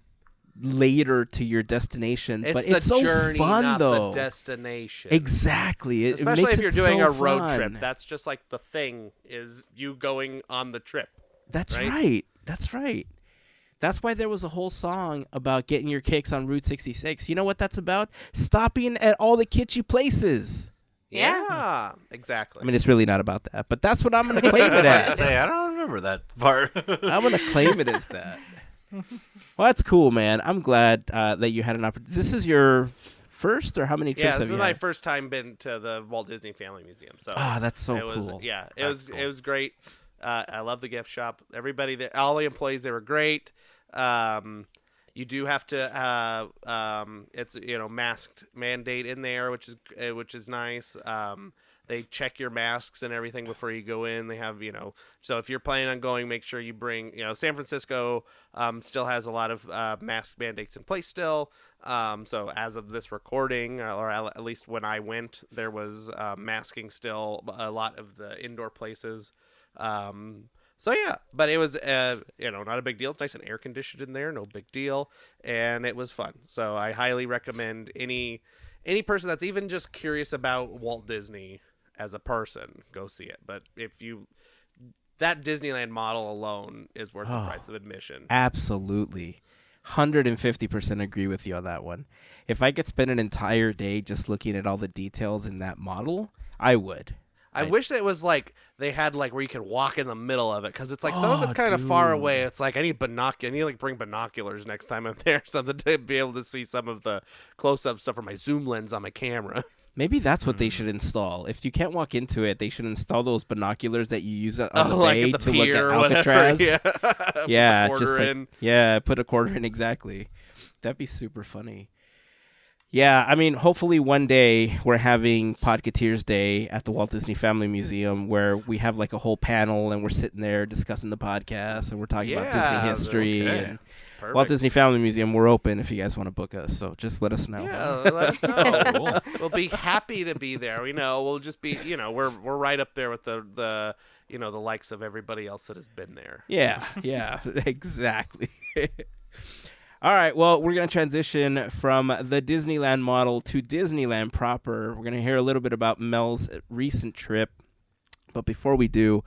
later to your destination, It's but the it's so journey, fun not though. the destination. Exactly. It Especially makes if you're it doing so a road fun. trip. That's just like the thing is you going on the trip. That's right? right. That's right. That's why there was a whole song about getting your kicks on Route 66. You know what that's about? Stopping at all the kitschy places. Yeah. Exactly. I mean, it's really not about that, but that's what I'm going to claim it as. I don't remember that part. I'm going to claim it as that. Well, that's cool, man. I'm glad that you had an opportunity. This is your first, or how many trips yeah, have this you is my had? first time been to the Walt Disney Family Museum. So That's so it was, cool. Yeah, That's it was great. I love the gift shop. Everybody there, all the employees, they were great. You do have to it's masked mandate in there, which is nice. They check your masks and everything before you go in. They have so if you're planning on going, make sure you bring San Francisco still has a lot of mask mandates in place still. So as of this recording, or at least when I went, there was masking still a lot of the indoor places. So yeah, but it was not a big deal. It's nice and air conditioned in there, no big deal, and it was fun. So I highly recommend any person that's even just curious about Walt Disney as a person, go see it. But that Disneyland model alone is worth the price of admission. Absolutely. 150% agree with you on that one. If I could spend an entire day just looking at all the details in that model, I would. I wish that it was like they had like where you could walk in the middle of it, because it's like some of it's kind of far dude. away. It's like I need like bring binoculars next time I'm there, something to be able to see some of the close-up stuff from my zoom lens on my camera. Maybe that's what they should install. If you can't walk into it, they should install those binoculars that you use on the like bay at the to look pier at or whatever. Alcatraz. Yeah, Yeah, Put the just quarter like, in. yeah, put a quarter in, exactly. That'd be super funny. Yeah, I mean, hopefully one day we're having Podketeers Day at the Walt Disney Family Museum, where we have like a whole panel and we're sitting there discussing the podcast and we're talking about Disney history. okay. And Perfect. Walt Disney Family Museum, we're open if you guys want to book us. So just let us know. Yeah, let us know. Cool. We'll be happy to be there. We'll just be, we're right up there with the the likes of everybody else that has been there. Yeah, exactly. All right, well, we're going to transition from the Disneyland model to Disneyland proper. We're going to hear a little bit about Mel's recent trip. But before we do,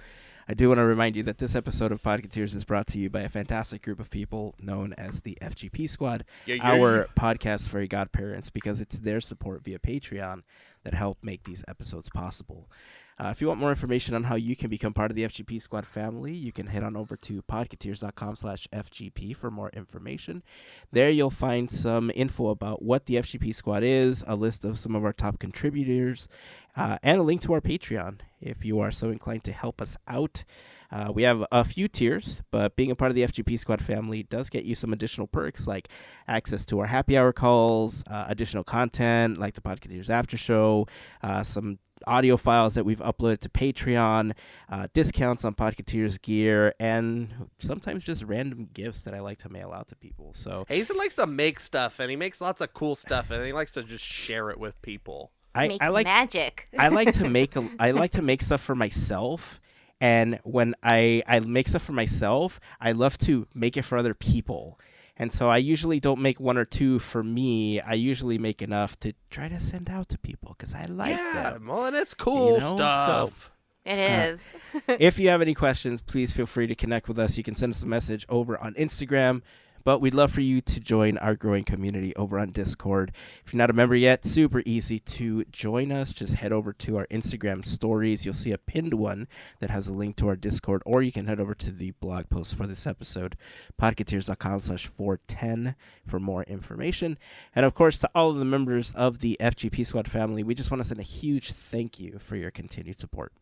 I do want to remind you that this episode of Podketeers is brought to you by a fantastic group of people known as the FGP Squad, our podcast Fairy Godparents, because it's their support via Patreon that help make these episodes possible. If you want more information on how you can become part of the FGP Squad family, you can head on over to podketeers.com/FGP for more information. There you'll find some info about what the FGP Squad is, a list of some of our top contributors, and a link to our Patreon if you are so inclined to help us out. We have a few tiers, but being a part of the FGP Squad family does get you some additional perks, like access to our happy hour calls, additional content like the Podketeers After Show, some audio files that we've uploaded to Patreon, discounts on Podketeers gear, and sometimes just random gifts that I like to mail out to people. So Heyzen likes to make stuff, and he makes lots of cool stuff, and he likes to just share it with people. Makes I like magic. I like to make stuff for myself. And when I make stuff for myself, I love to make it for other people. And so I usually don't make one or two for me. I usually make enough to try to send out to people because I like them. Well, and it's cool stuff. It is. If you have any questions, please feel free to connect with us. You can send us a message over on Instagram. But we'd love for you to join our growing community over on Discord. If you're not a member yet, super easy to join us. Just head over to our Instagram stories. You'll see a pinned one that has a link to our Discord, or you can head over to the blog post for this episode, podketeers.com/410 for more information. And of course, to all of the members of the FGP Squad family, we just want to send a huge thank you for your continued support.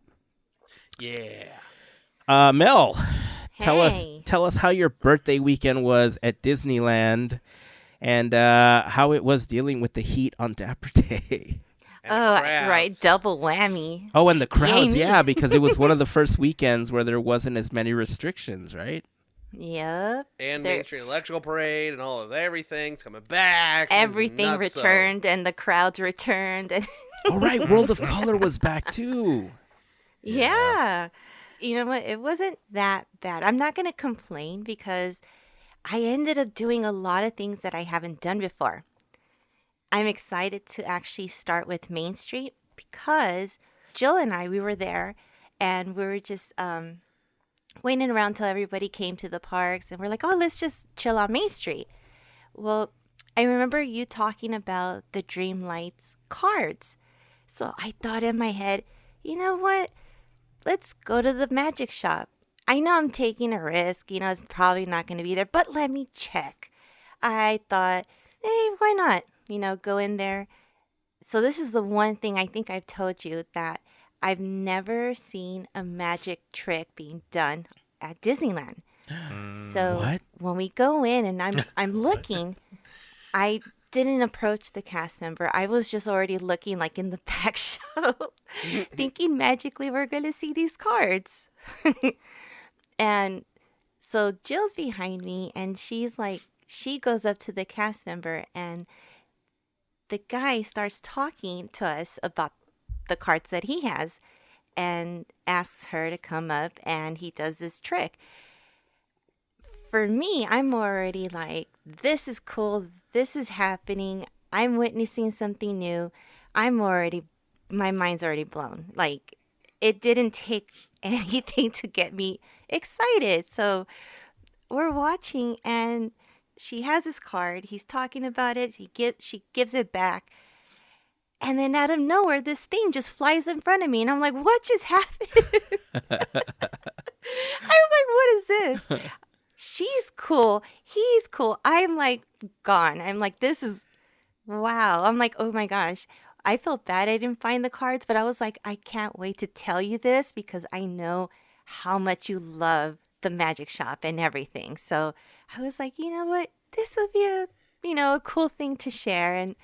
Yeah. Mel, tell Hey. us how your birthday weekend was at Disneyland, and how it was dealing with the heat on Dapper Day. And the Oh, crowds. right. Double whammy. Oh, and the crowds, Yay me. yeah, because it was one of the first weekends where there wasn't as many restrictions, right? Yep. And There Main Street Electrical Parade and all of everything's coming back. It's everything nutso. returned and the crowds returned and Oh, right. World of Color was back too. yeah. You know what? It wasn't that bad. I'm not going to complain because I ended up doing a lot of things that I haven't done before. I'm excited to actually start with Main Street because Jill and I, we were there and we were just waiting around till everybody came to the parks and we're like, oh, let's just chill on Main Street. Well, I remember you talking about the Dream Lights cards. So I thought in my head, you know what? Let's go to the magic shop. I know I'm taking a risk, it's probably not going to be there, but let me check. I thought, hey, why not? Go in there. So this is the one thing I think I've told you that I've never seen a magic trick being done at Disneyland. So What? when we go in and I'm looking, I didn't approach the cast member. I was just already looking like in the back show, thinking magically we're going to see these cards. And so Jill's behind me and she's like, she goes up to the cast member and the guy starts talking to us about the cards that he has and asks her to come up and he does this trick. For me, I'm already like, this is cool. This is happening. I'm witnessing something new. My mind's already blown. Like, it didn't take anything to get me excited. So we're watching and she has his card. He's talking about it. She gives it back. And then out of nowhere, this thing just flies in front of me. And I'm like, what just happened? I'm like, what is this? She's cool. He's cool. I'm like, gone. I'm like, this is, wow. I'm like, oh my gosh. I felt bad I didn't find the cards, but I was like, I can't wait to tell you this because I know how much you love the magic shop and everything. So I was like, you know what? This will be a cool thing to share. And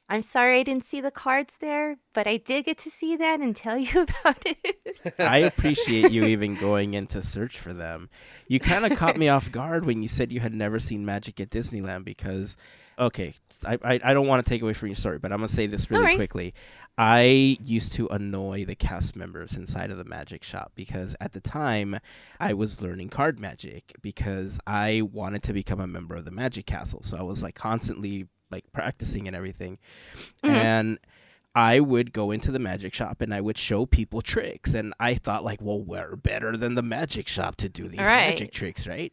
I'm sorry I didn't see the cards there, but I did get to see that and tell you about it. I appreciate you even going in to search for them. You kind of caught me off guard when you said you had never seen magic at Disneyland because, okay, I don't want to take away from your story, but I'm going to say this really quickly. I used to annoy the cast members inside of the magic shop because at the time I was learning card magic because I wanted to become a member of the Magic Castle. So I was like constantly like practicing and everything. Mm-hmm. And I would go into the magic shop and I would show people tricks. And I thought like, well, we're better than the magic shop to do these magic tricks, right?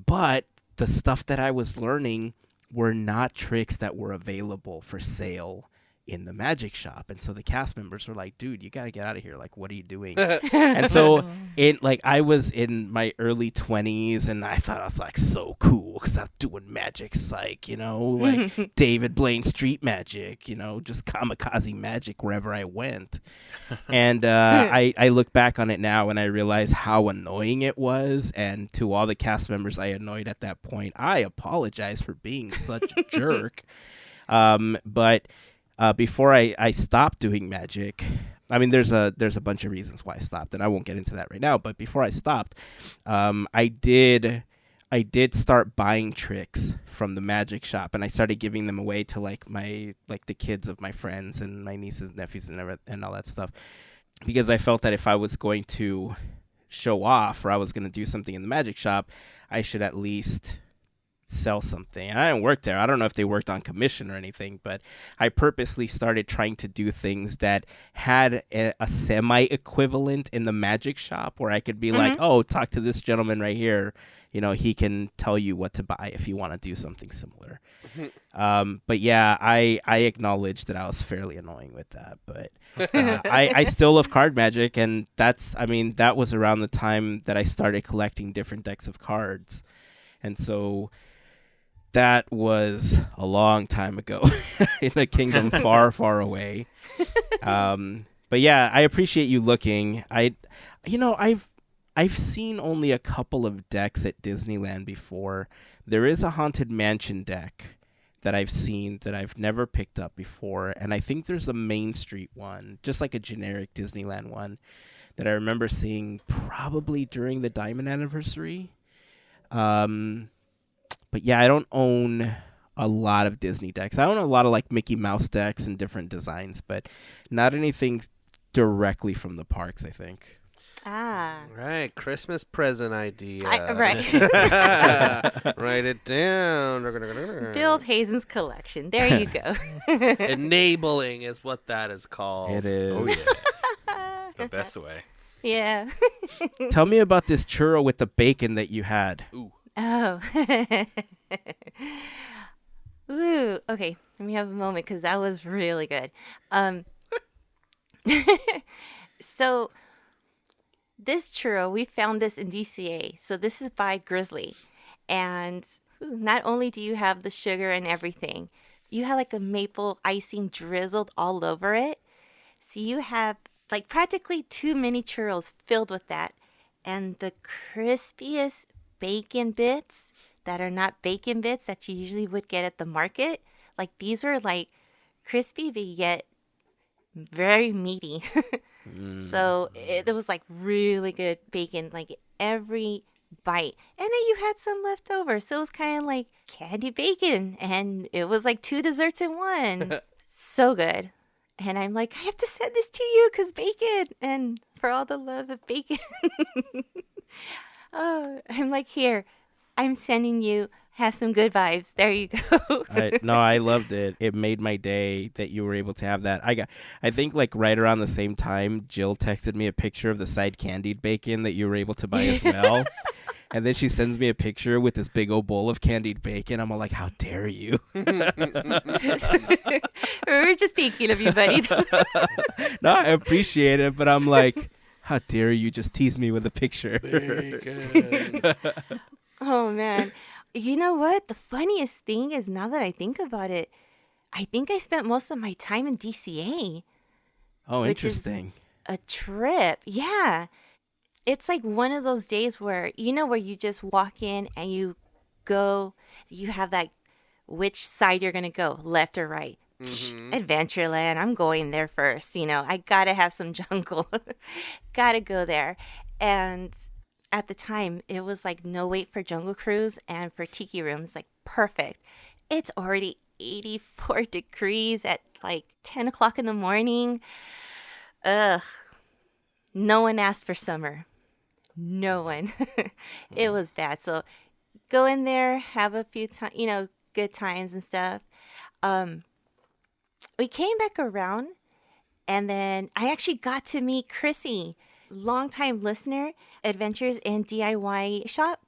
But the stuff that I was learning were not tricks that were available for sale in the magic shop. And so the cast members were like, dude, you got to get out of here. Like, what are you doing? And so I was in my early 20s and I thought I was like so cool because I'm doing magic psych, like David Blaine street magic, just kamikaze magic wherever I went. And I look back on it now and I realize how annoying it was. And to all the cast members I annoyed at that point, I apologize for being such a jerk. But before I stopped doing magic, I mean, there's a bunch of reasons why I stopped, and I won't get into that right now. But before I stopped, I did start buying tricks from the magic shop, and I started giving them away to the kids of my friends and my nieces, nephews, and all that stuff, because I felt that if I was going to show off or I was going to do something in the magic shop, I should at least sell something. I didn't work there. I don't know if they worked on commission or anything, but I purposely started trying to do things that had a semi-equivalent in the magic shop where I could be like, oh, talk to this gentleman right here. He can tell you what to buy if you want to do something similar. But yeah, I acknowledge that I was fairly annoying with that, but I still love card magic. And that was around the time that I started collecting different decks of cards. And so that was a long time ago in a kingdom far, far away. But yeah, I appreciate you looking. I've seen only a couple of decks at Disneyland before. There is a Haunted Mansion deck that I've seen that I've never picked up before, and I think there's a Main Street one, just like a generic Disneyland one, that I remember seeing probably during the Diamond Anniversary. But yeah, I don't own a lot of Disney decks. I own a lot of like Mickey Mouse decks and different designs, but not anything directly from the parks, I think. Ah. Right, Christmas present idea. Right. Write it down. Build Heyzen's collection. There you go. Enabling is what that is called. It is. Oh yeah, the best way. Yeah. Tell me about this churro with the bacon that you had. Ooh. Oh. Ooh. Okay. Let me have a moment because that was really good. So this churro, we found this in DCA. So this is by Grizzly. And not only do you have the sugar and everything, you have like a maple icing drizzled all over it. So you have like practically 2 mini churros filled with that. And the crispiest bacon bits that are not bacon bits that you usually would get at the market. Like these were like crispy, but yet very meaty. So it was like really good bacon, like every bite. And then you had some left over. So it was kind of like candy bacon. And it was like 2 desserts in one. So good. And I'm like, I have to send this to you because bacon. And for all the love of bacon. Oh, I'm like, here, I'm sending you. Have some good vibes. There you go. No, I loved it. It made my day that you were able to have that. I think like right around the same time, Jill texted me a picture of the side candied bacon that you were able to buy as well. And then she sends me a picture with this big old bowl of candied bacon. I'm all like, how dare you? We're just thinking of you, buddy. No, I appreciate it, but I'm like, how dare you just tease me with a picture? Bacon. Oh, man. You know what? The funniest thing is now that I think about it, I think I spent most of my time in DCA. Oh, Which is interesting. a trip. Yeah. It's like one of those days where, where you just walk in and you have that which side you're going to go, left or right. Adventureland, I'm going there first. I got to have some jungle. Got to go there. And at the time, it was like no wait for Jungle Cruise and for Tiki Rooms, like perfect. It's already 84 degrees at like 10 o'clock in the morning. Ugh. No one asked for summer. No one. It was bad. So go in there, have a few times, good times and stuff. We came back around, and then I actually got to meet Chrissy, longtime listener, Adventures in DIY Shop.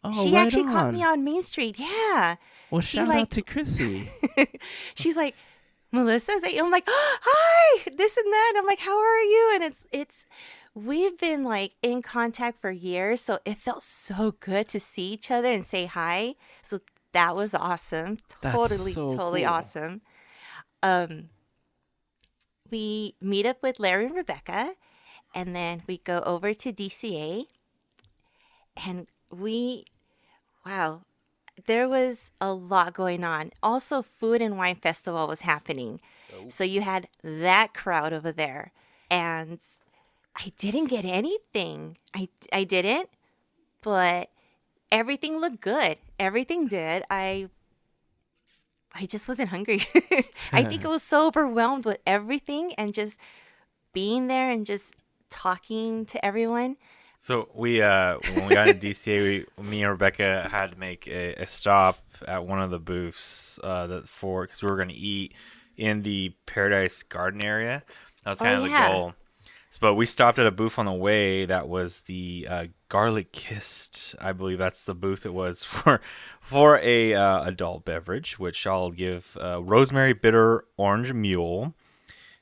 Oh, She right actually caught on. me on Main Street. Yeah. Well, She shout like out to Chrissy. she's like, Melissa, I'm like, oh, hi, this and that. I'm like, how are you? And it's we've been like in contact for years, so it felt so good to see each other and say hi. So that was awesome. That's so Totally cool. awesome. We meet up with Larry and Rebecca, and then we go over to DCA, and wow, there was a lot going on. Also, Food and Wine Festival was happening. So you had that crowd over there. And I didn't get anything. I didn't, but everything looked good. Everything did. I just wasn't hungry. I think I was so overwhelmed with everything and just being there and just talking to everyone. So we, when we got to DCA, me and Rebecca had to make a stop at one of the booths because we were going to eat in the Paradise Garden area. That was kind of the goal. But we stopped at a booth on the way that was the Garlic Kissed. I believe that's the booth it was for a adult beverage, which I'll give Rosemary Bitter Orange Mule.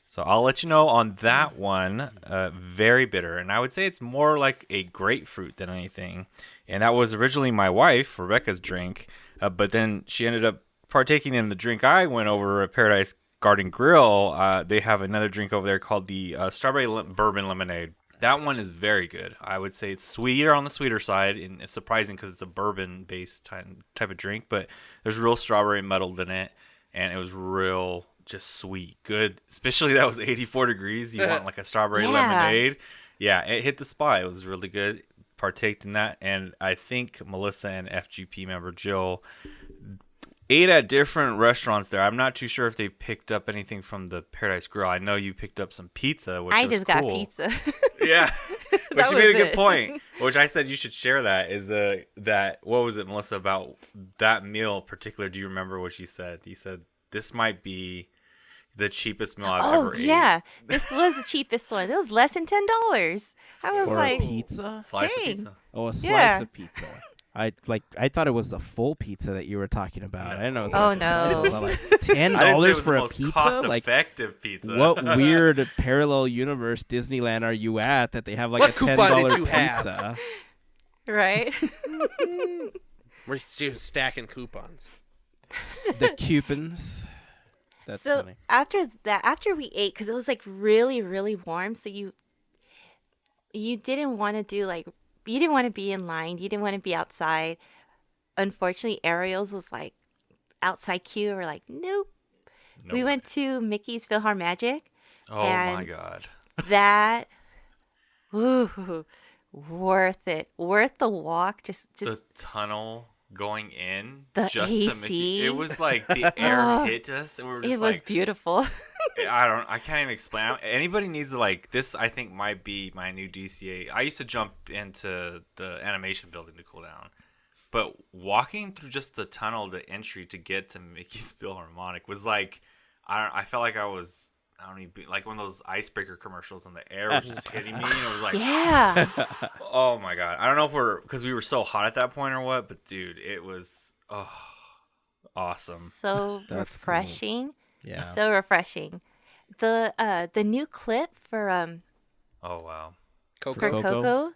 So I'll let you know on that one. Very bitter, and I would say it's more like a grapefruit than anything. And that was originally my wife Rebecca's drink, but then she ended up partaking in the drink I went over at Paradise Garden Grill. They have another drink over there called the Strawberry Bourbon Lemonade. That one is very good. I would say it's sweeter on the sweeter side, and it's surprising because it's a bourbon-based type of drink, but there's real strawberry muddled in it, and it was real just sweet. Good. Especially that was 84 degrees. You want like a strawberry lemonade. Yeah, it hit the spot. It was really good. partaked in that, and I think Melissa and FGP member Jill ate at different restaurants there. I'm not too sure if they picked up anything from the Paradise Grill. I know you picked up some pizza, which I was just cool. got pizza. Yeah. But That she made a was good it. point, which I said you should share that, is that what was it, Melissa, about that meal in particular? Do you remember what she said? You said, this might be the cheapest meal I've Oh ever yeah, this was the cheapest one. It was less than $10. I was Or like, a pizza? ate. Slice of Dang. pizza. Oh, a slice Yeah. of pizza. I thought it was the full pizza that you were talking about. I didn't know. It was Oh, like a no. slice. Was that like $10 I didn't say it was for the a most pizza? Like, cost-effective pizza. what weird parallel universe Disneyland are you at that they have like What a coupon did $10 you have? pizza? right? We're still stacking coupons. The coupons. That's So funny. after we ate, because it was like really, really warm, so you didn't want to do like, you didn't want to be in line, you didn't want to be outside. Unfortunately, Ariel's was like outside queue. We're like, nope. No We way. went to Mickey's PhilharMagic. Oh my and god. That, ooh, worth it. Worth the walk. Just The tunnel going in The just to make AC. it was like the air hit us and we were just it was like beautiful. I can't even explain. Anybody needs to like this. I think might be my new DCA. I used to jump into the animation building to cool down, but walking through just the tunnel, the entry to get to Mickey's Philharmonic was like, I felt like I was, I don't even, like one of those icebreaker commercials and the air was just hitting me and it was like, Yeah. oh my god. I don't know if because we were so hot at that point or what, but dude, it was awesome. So That's cool. refreshing. Yeah. So refreshing. The new clip for Oh wow. for Coco? Coco.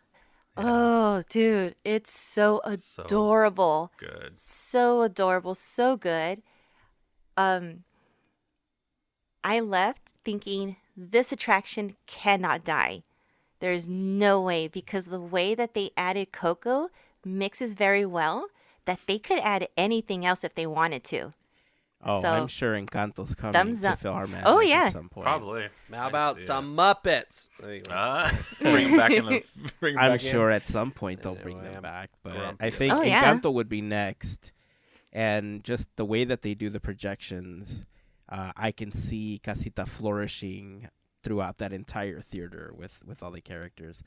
Oh, dude, it's so So adorable. good. So adorable, so good. I left thinking this attraction cannot die. There's no way, because the way that they added Coco mixes very well that they could add anything else if they wanted to. Oh, So, I'm sure Encanto's coming thumbs to up. PhilharMagic Oh, yeah. at some point. Probably. How I about can see some Muppets? Anyway. Bring him back in the. Bring him I'm back in. sure at some point they'll bring Anyway, them I'm back, but grumpy I think about it. Oh, yeah. Encanto would be next. And just the way that they do the projections, I can see Casita flourishing throughout that entire theater with all the characters.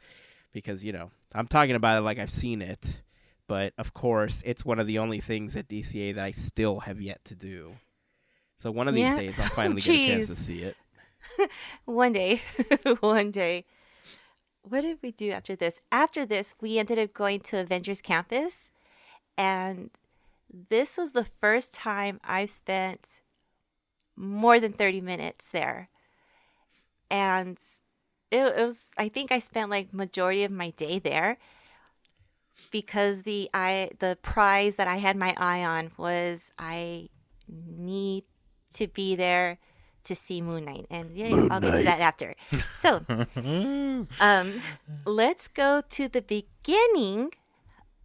Because, you know, I'm talking about it like I've seen it, but of course, it's one of the only things at DCA that I still have yet to do. So one of these Yeah. days, I'll finally get a chance to Jeez. see it. One day. One day. What did we do after this? After this, we ended up going to Avengers Campus, and this was the first time I've spent more than 30 minutes there. And it was, I think I spent like majority of my day there, because the prize that I had my eye on was I need to be there to see Moon Knight, and yeah, I'll get to that after. So, let's go to the beginning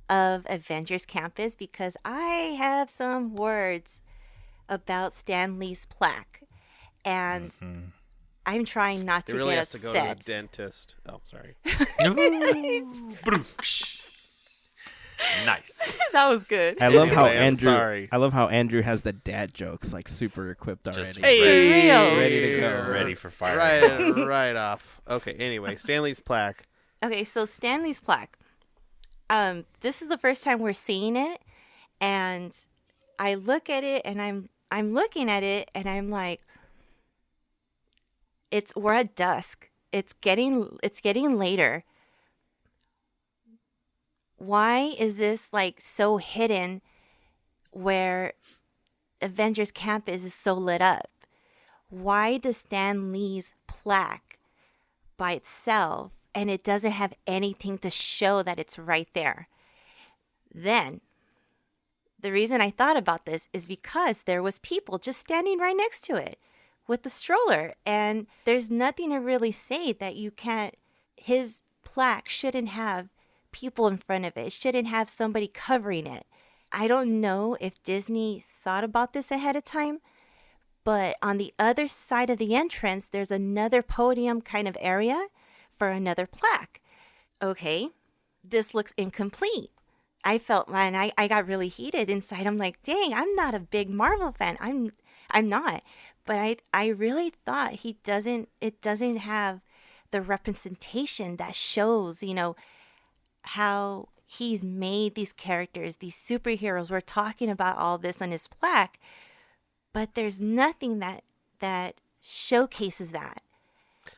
of Avengers Campus, because I have some words about Stan Lee's plaque, and I'm trying not He to really get has to go to the upset. dentist. Oh, sorry. Nice. That was good. I love how Anyway, I'm Andrew. sorry. I love how Andrew has the dad jokes like super equipped Just already. Hey, real. Ready to Just go. ready for fire. right off. Okay. Anyway, Stanley's plaque. Okay, so Stanley's plaque. This is the first time we're seeing it, and I look at it, and I'm looking at it, and I'm like, we're at dusk. It's getting later. Why is this like so hidden, where Avengers Campus is so lit up? Why does Stan Lee's plaque by itself, and it doesn't have anything to show that it's right there? Then, the reason I thought about this is because there was people just standing right next to it with the stroller, and there's nothing to really say that you can't. His plaque shouldn't have people in front of it. It shouldn't have somebody covering it. I don't know if Disney thought about this ahead of time, but on the other side of the entrance, there's another podium kind of area for another plaque. Okay, this looks incomplete. I felt, and I got really heated inside. I'm like, dang, I'm not a big Marvel fan. I'm not. But I really thought it doesn't have the representation that shows, how he's made these characters, these superheroes. We're talking about all this on his plaque, but there's nothing that showcases that.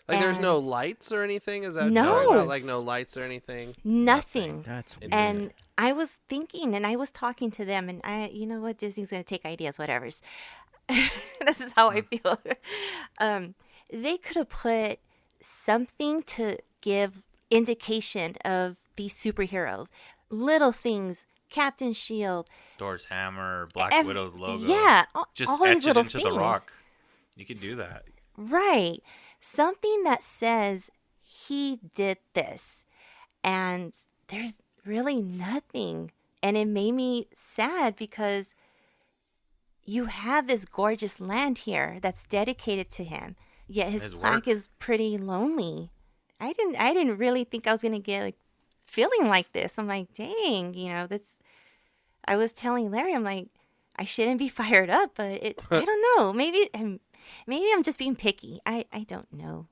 Like, there's no And lights or anything? Is that No. like no lights or anything? nothing. That's weird. And I was thinking, and I was talking to them, and you know what, Disney's gonna take ideas, whatever's. This is how I feel. They could have put something to give indication of these superheroes, little things, Captain Shield, Thor's hammer, Black ev- Widow's logo. yeah, Just all these etch it little into things. the rock. You could do that. Right. Something that says he did this. And there's really nothing. And it made me sad because you have this gorgeous land here that's dedicated to him. Yet his His plaque work. is pretty lonely. I didn't really think I was gonna get like feeling like this. I'm like, dang, that's I was telling Larry, I'm like, I shouldn't be fired up, but I don't know. Maybe I'm just being picky. I don't know.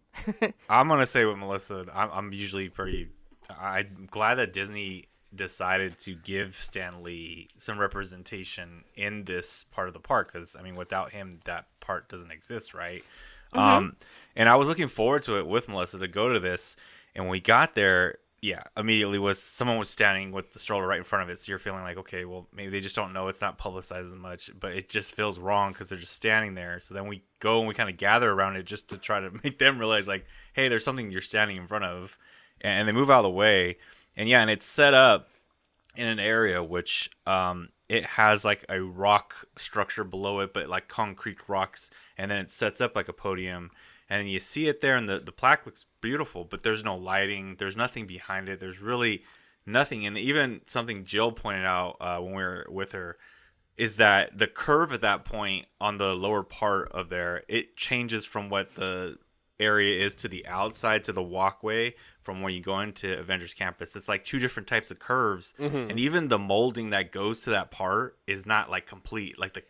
I'm gonna say with Melissa, I'm usually pretty. I'm glad that Disney decided to give Stan Lee some representation in this part of the park, because I mean, without him, that part doesn't exist, right? And I was looking forward to it with Melissa to go to this, and when we got there, yeah, immediately someone was standing with the stroller right in front of it, so you're feeling like, okay, well, maybe they just don't know, it's not publicized as much, but it just feels wrong because they're just standing there. So then we go and we kind of gather around it just to try to make them realize, like, hey, there's something you're standing in front of, and they move out of the way, and yeah, and it's set up in an area which it has like a rock structure below it, but like concrete rocks, and then it sets up like a podium, and you see it there, and the plaque looks beautiful, but there's no lighting, there's nothing behind it, there's really nothing. And even something Jill pointed out when we were with her is that the curve at that point on the lower part of there, it changes from what the area is to the outside to the walkway from when you go into Avengers Campus. It's like two different types of curves, and even the molding that goes to that part is not like complete. Like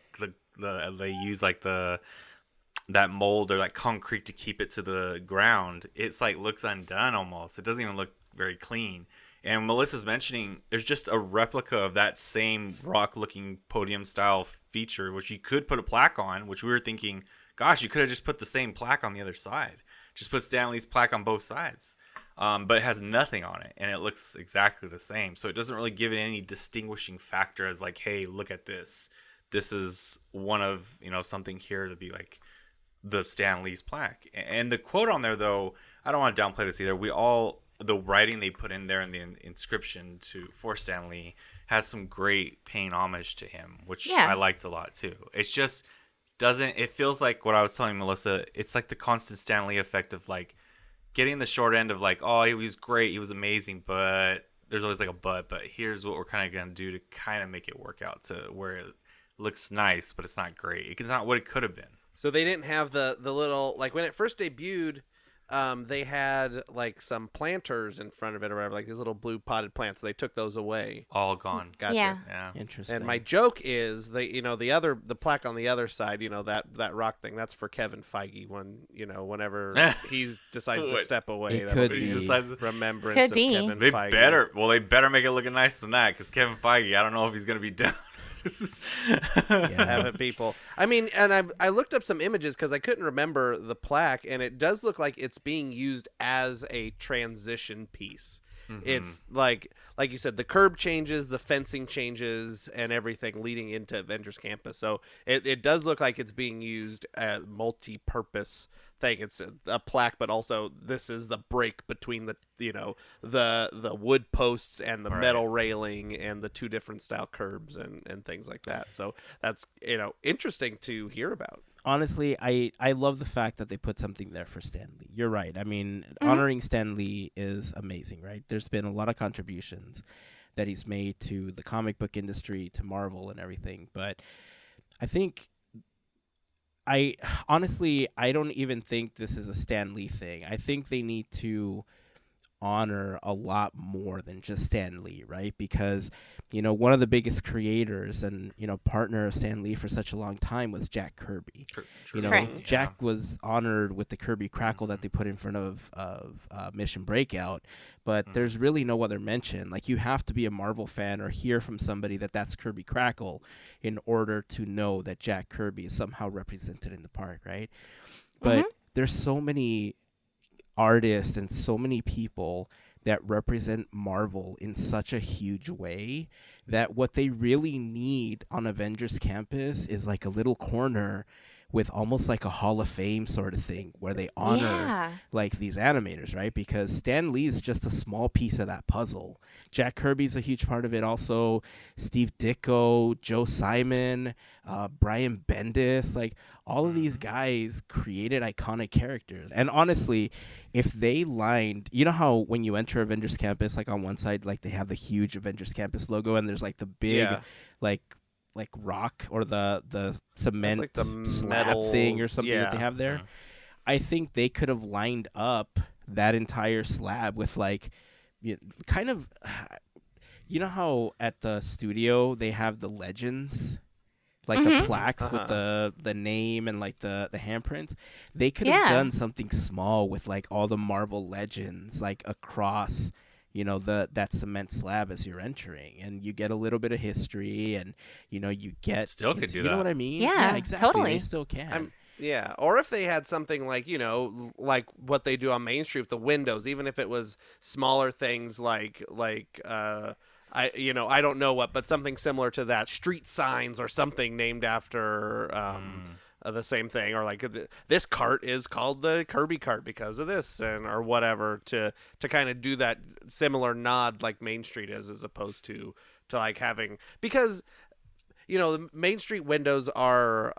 they use like that mold or like concrete to keep it to the ground. It's like looks undone almost. It doesn't even look very clean. And Melissa's mentioning there's just a replica of that same rock looking podium style feature, which you could put a plaque on, which we were thinking, gosh, you could have just put the same plaque on the other side. Just put Stan Lee's plaque on both sides. But it has nothing on it, and it looks exactly the same. So it doesn't really give it any distinguishing factor as like, hey, look at this. This is one of, something here to be like the Stan Lee's plaque. And the quote on there, though, I don't want to downplay this either. The writing they put in there in the inscription for Stan Lee has some great paying homage to him, which I liked a lot too. It's just it feels like what I was telling Melissa, it's like the constant Stan Lee effect of like getting the short end of like, oh, he was great, he was amazing, but there's always like a but here's what we're kind of going to do to kind of make it work out to where it looks nice, but it's not great. It's not what it could have been. So they didn't have the little, like when it first debuted, they had like some planters in front of it or whatever, like these little blue potted plants. So they took those away. All gone. Gotcha. Yeah. Interesting. And my joke is the plaque on the other side, that rock thing, that's for Kevin Feige whenever he decides to step away. It That'll could be be. remembrance Could of be. Kevin They Feige. better make it look nice than that, because Kevin Feige, I don't know if he's going to be down. Have it, people. I mean, and I looked up some images because I couldn't remember the plaque, and it does look like it's being used as a transition piece. Mm-hmm. It's like you said, the curb changes, the fencing changes, and everything leading into Avengers Campus. So it does look like it's being used as multi-purpose thing. It's a plaque, but also this is the break between the wood posts and the metal railing and the two different style curbs and things like that. So that's interesting to hear about. Honestly, I love the fact that they put something there for Stan Lee. You're right. I mean, honoring Stan Lee is amazing, right? There's been a lot of contributions that he's made to the comic book industry, to Marvel and everything. But I think I don't even think this is a Stan Lee thing. I think they need to honor a lot more than just Stan Lee, right? Because, one of the biggest creators and, partner of Stan Lee for such a long time was Jack Kirby. Correct. Jack was honored with the Kirby Crackle that they put in front of Mission Breakout, but there's really no other mention. Like, you have to be a Marvel fan or hear from somebody that's Kirby Crackle in order to know that Jack Kirby is somehow represented in the park, right? But there's so many artists and so many people that represent Marvel in such a huge way that what they really need on Avengers Campus is like a little corner with almost like a Hall of Fame sort of thing where they honor like these animators, right? Because Stan Lee is just a small piece of that puzzle. Jack Kirby's a huge part of it. Also, Steve Ditko, Joe Simon, Brian Bendis, like all of these guys created iconic characters. And honestly, if they lined, you know how when you enter Avengers Campus, like on one side, like they have the huge Avengers Campus logo, and there's like the big, like rock or the cement like the slab metal thing or something that they have there. I think they could have lined up that entire slab with like kind of, you know how at the studio they have the legends, like the plaques with the name and like the handprints. They could have done something small with like all the Marvel legends like across that cement slab as you're entering, and you get a little bit of history, and you get Still could do you that. know what I mean? Yeah, exactly. totally. They still can. Yeah, or if they had something like like what they do on Main Street with the windows, even if it was smaller things like I don't know what, but something similar to that, street signs or something named after the same thing, or like this cart is called the Kirby cart because of this, and or whatever, to kind of do that similar nod like Main Street is, as opposed to like having, because the Main Street windows are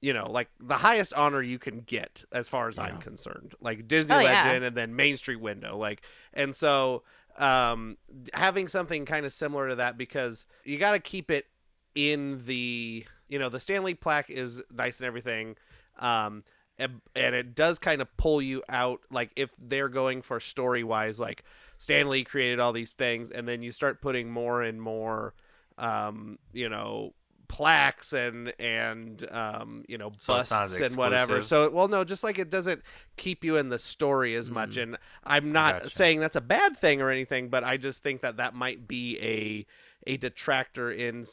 like the highest honor you can get as far as I'm concerned, like Disney Legend and then Main Street window, like, and so having something kind of similar to that, because you got to keep it in the the Stan Lee plaque is nice and everything, and it does kind of pull you out, like if they're going for story wise, like Stan Lee created all these things, and then you start putting more and more plaques and busts and whatever. So no, just like it doesn't keep you in the story as much. And I'm not saying that's a bad thing or anything, but I just think that might be a detractor in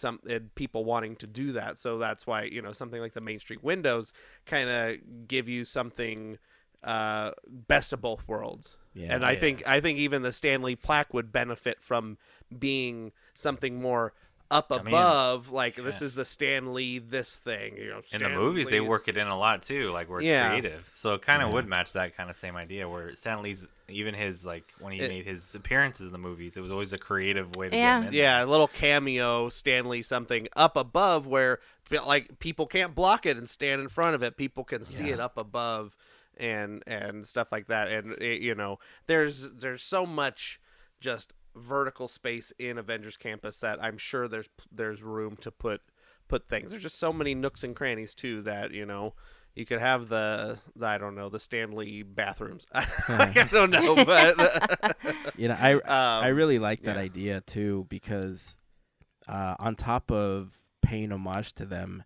people wanting to do that. So that's why something like the Main Street windows kind of give you something best of both worlds. And I think even the Stan Lee plaque would benefit from being something more up above, this is the Stan Lee this thing. In the movies, they work it in a lot too, like where it's creative. So it kind of would match that kind of same idea, where Stan Lee's, even his, like when he made his appearances in the movies, it was always a creative way to get him in. Yeah, a little cameo, Stan Lee something up above where like people can't block it and stand in front of it. People can see it up above and stuff like that. And there's so much just vertical space in Avengers Campus that I'm sure there's room to put things. There's just so many nooks and crannies too that you could have the I don't know, the Stan Lee bathrooms. I don't know, but I really like that idea too, because on top of paying homage to them,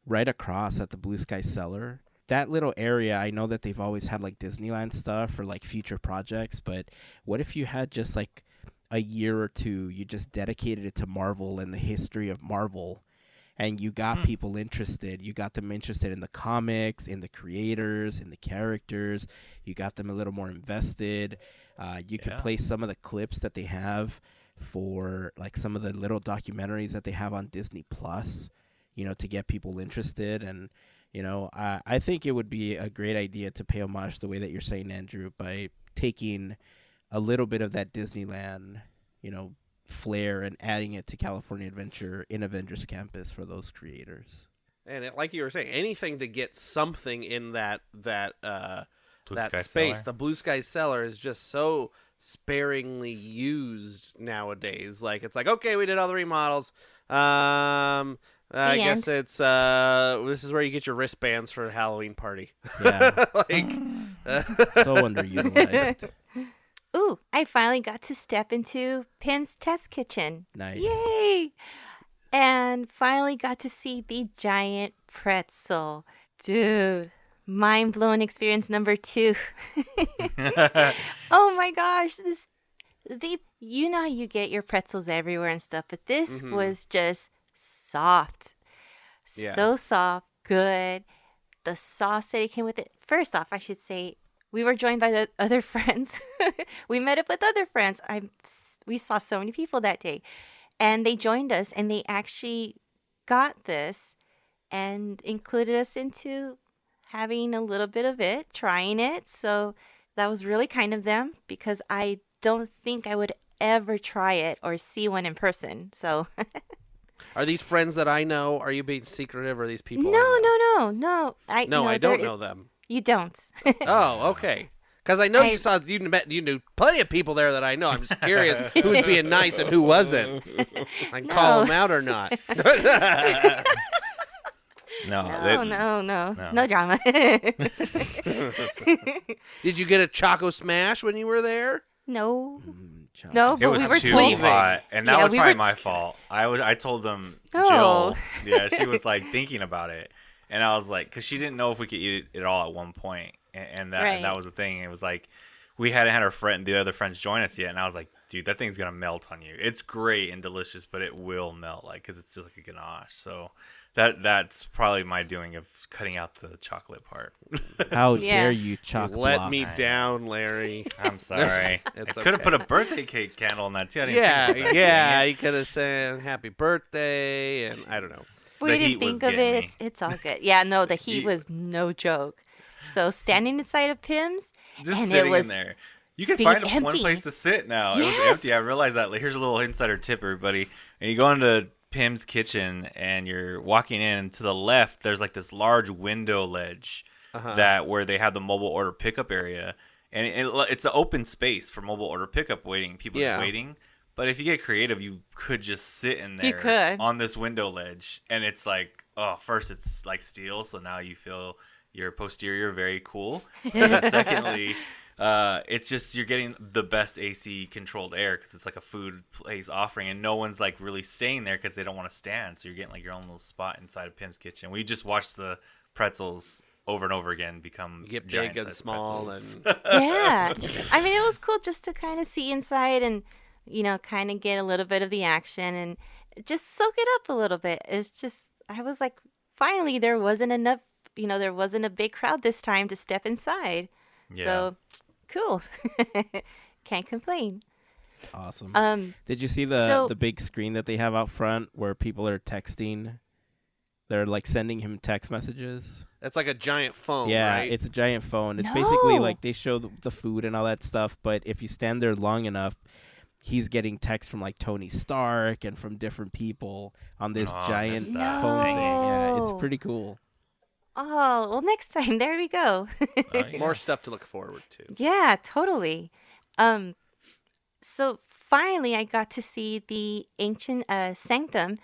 right across at the Blue Sky Cellar, that little area, I know that they've always had like Disneyland stuff or like future projects, but what if you had just like a year or two, you just dedicated it to Marvel and the history of Marvel, and you got people interested. You got them interested in the comics, in the creators, in the characters. You got them a little more invested. You could play some of the clips that they have for like some of the little documentaries that they have on Disney Plus, to get people interested. And I think it would be a great idea to pay homage the way that you're saying, Andrew, by taking a little bit of that Disneyland, flair and adding it to California Adventure in Avengers Campus for those creators. And like you were saying, anything to get something in that space. Cellar. The Blue Sky Cellar is just so sparingly used nowadays. Like, it's like, okay, we did all the remodels. I guess it's this is where you get your wristbands for a Halloween party. Yeah. Like so underutilized. ooh, I finally got to step into Pim's test kitchen. Nice. Yay! And finally got to see the giant pretzel. Dude, mind blowing experience number 2. Oh my gosh, you know how you get your pretzels everywhere and stuff, but this was just soft. Yeah. So soft, good. The sauce that it came with it. First off, I should say we were joined by the other friends. We met up with other friends. We saw so many people that day. And they joined us and they actually got this and included us into having a little bit of it, trying it. So that was really kind of them because I don't think I would ever try it or see one in person. So Are these friends that I know? Are you being secretive? Or are these people? no, I know? no. I don't know them. You don't. Oh, okay. Because I know you knew plenty of people there that I know. I'm just curious who's being nice and who wasn't. I can call them out or not. No drama. Did you get a Choco Smash when you were there? No. Chocolate. No, It but was we were too told. hot, and that Yeah, was we probably were- my fault. I told them Oh. Jill. Yeah, she was like thinking about it, and I was like, because she didn't know if we could eat it all at one point, and that Right. that was the thing. It was like we hadn't had the other friends join us yet, and I was like, dude, that thing's gonna melt on you. It's great and delicious, but it will melt, like, because it's just like a ganache. So that's probably my doing of cutting out the chocolate part. How Yeah. dare you, chock Let block. me down, Larry. I'm sorry. I It's could have okay. put a birthday cake candle on that too. I didn't Yeah, think about that. yeah. Dang it. You could have said happy birthday, and I don't know. We The didn't heat was think of getting it. me. It's all good. Yeah, no, the heat Ye- was no joke. So standing inside of Pim's, Just and sitting it was in there. You can being find one empty. place to sit now. It was Yes. empty. I realized that. Like, here's a little insider tip, everybody. And you go into Pim's kitchen and you're walking in, and to the left, there's like this large window ledge that where they have the mobile order pickup area, and it's an open space for mobile order pickup waiting. People just waiting. But if you get creative, you could just sit in there You could. on this window ledge, and it's like, oh, first it's like steel, so now you feel your posterior very cool. And then secondly, it's just you're getting the best AC controlled air because it's like a food place offering, and no one's like really staying there because they don't want to stand. So you're getting like your own little spot inside of Pim's kitchen. We just watched the pretzels over and over again become You get giant big and sized small, pretzels. and yeah. I mean, it was cool just to kind of see inside and, kind of get a little bit of the action and just soak it up a little bit. It's just, I was like, finally, there wasn't enough, there wasn't a big crowd this time to step inside. Yeah. So, cool. Can't complain. Awesome. Did you see so- the big screen that they have out front where people are texting? They're like sending him text messages. it's like a giant phone, Yeah, right? it's a giant phone. It's basically No. like they show the food and all that stuff, but if you stand there long enough, he's getting text from like Tony Stark and from different people on this Oh, I giant missed that. phone Dang thing. it. Yeah, it's No. pretty cool. Oh, well, next time. There we go. More stuff to look forward to. Yeah, totally. So finally, I got to see the ancient sanctum,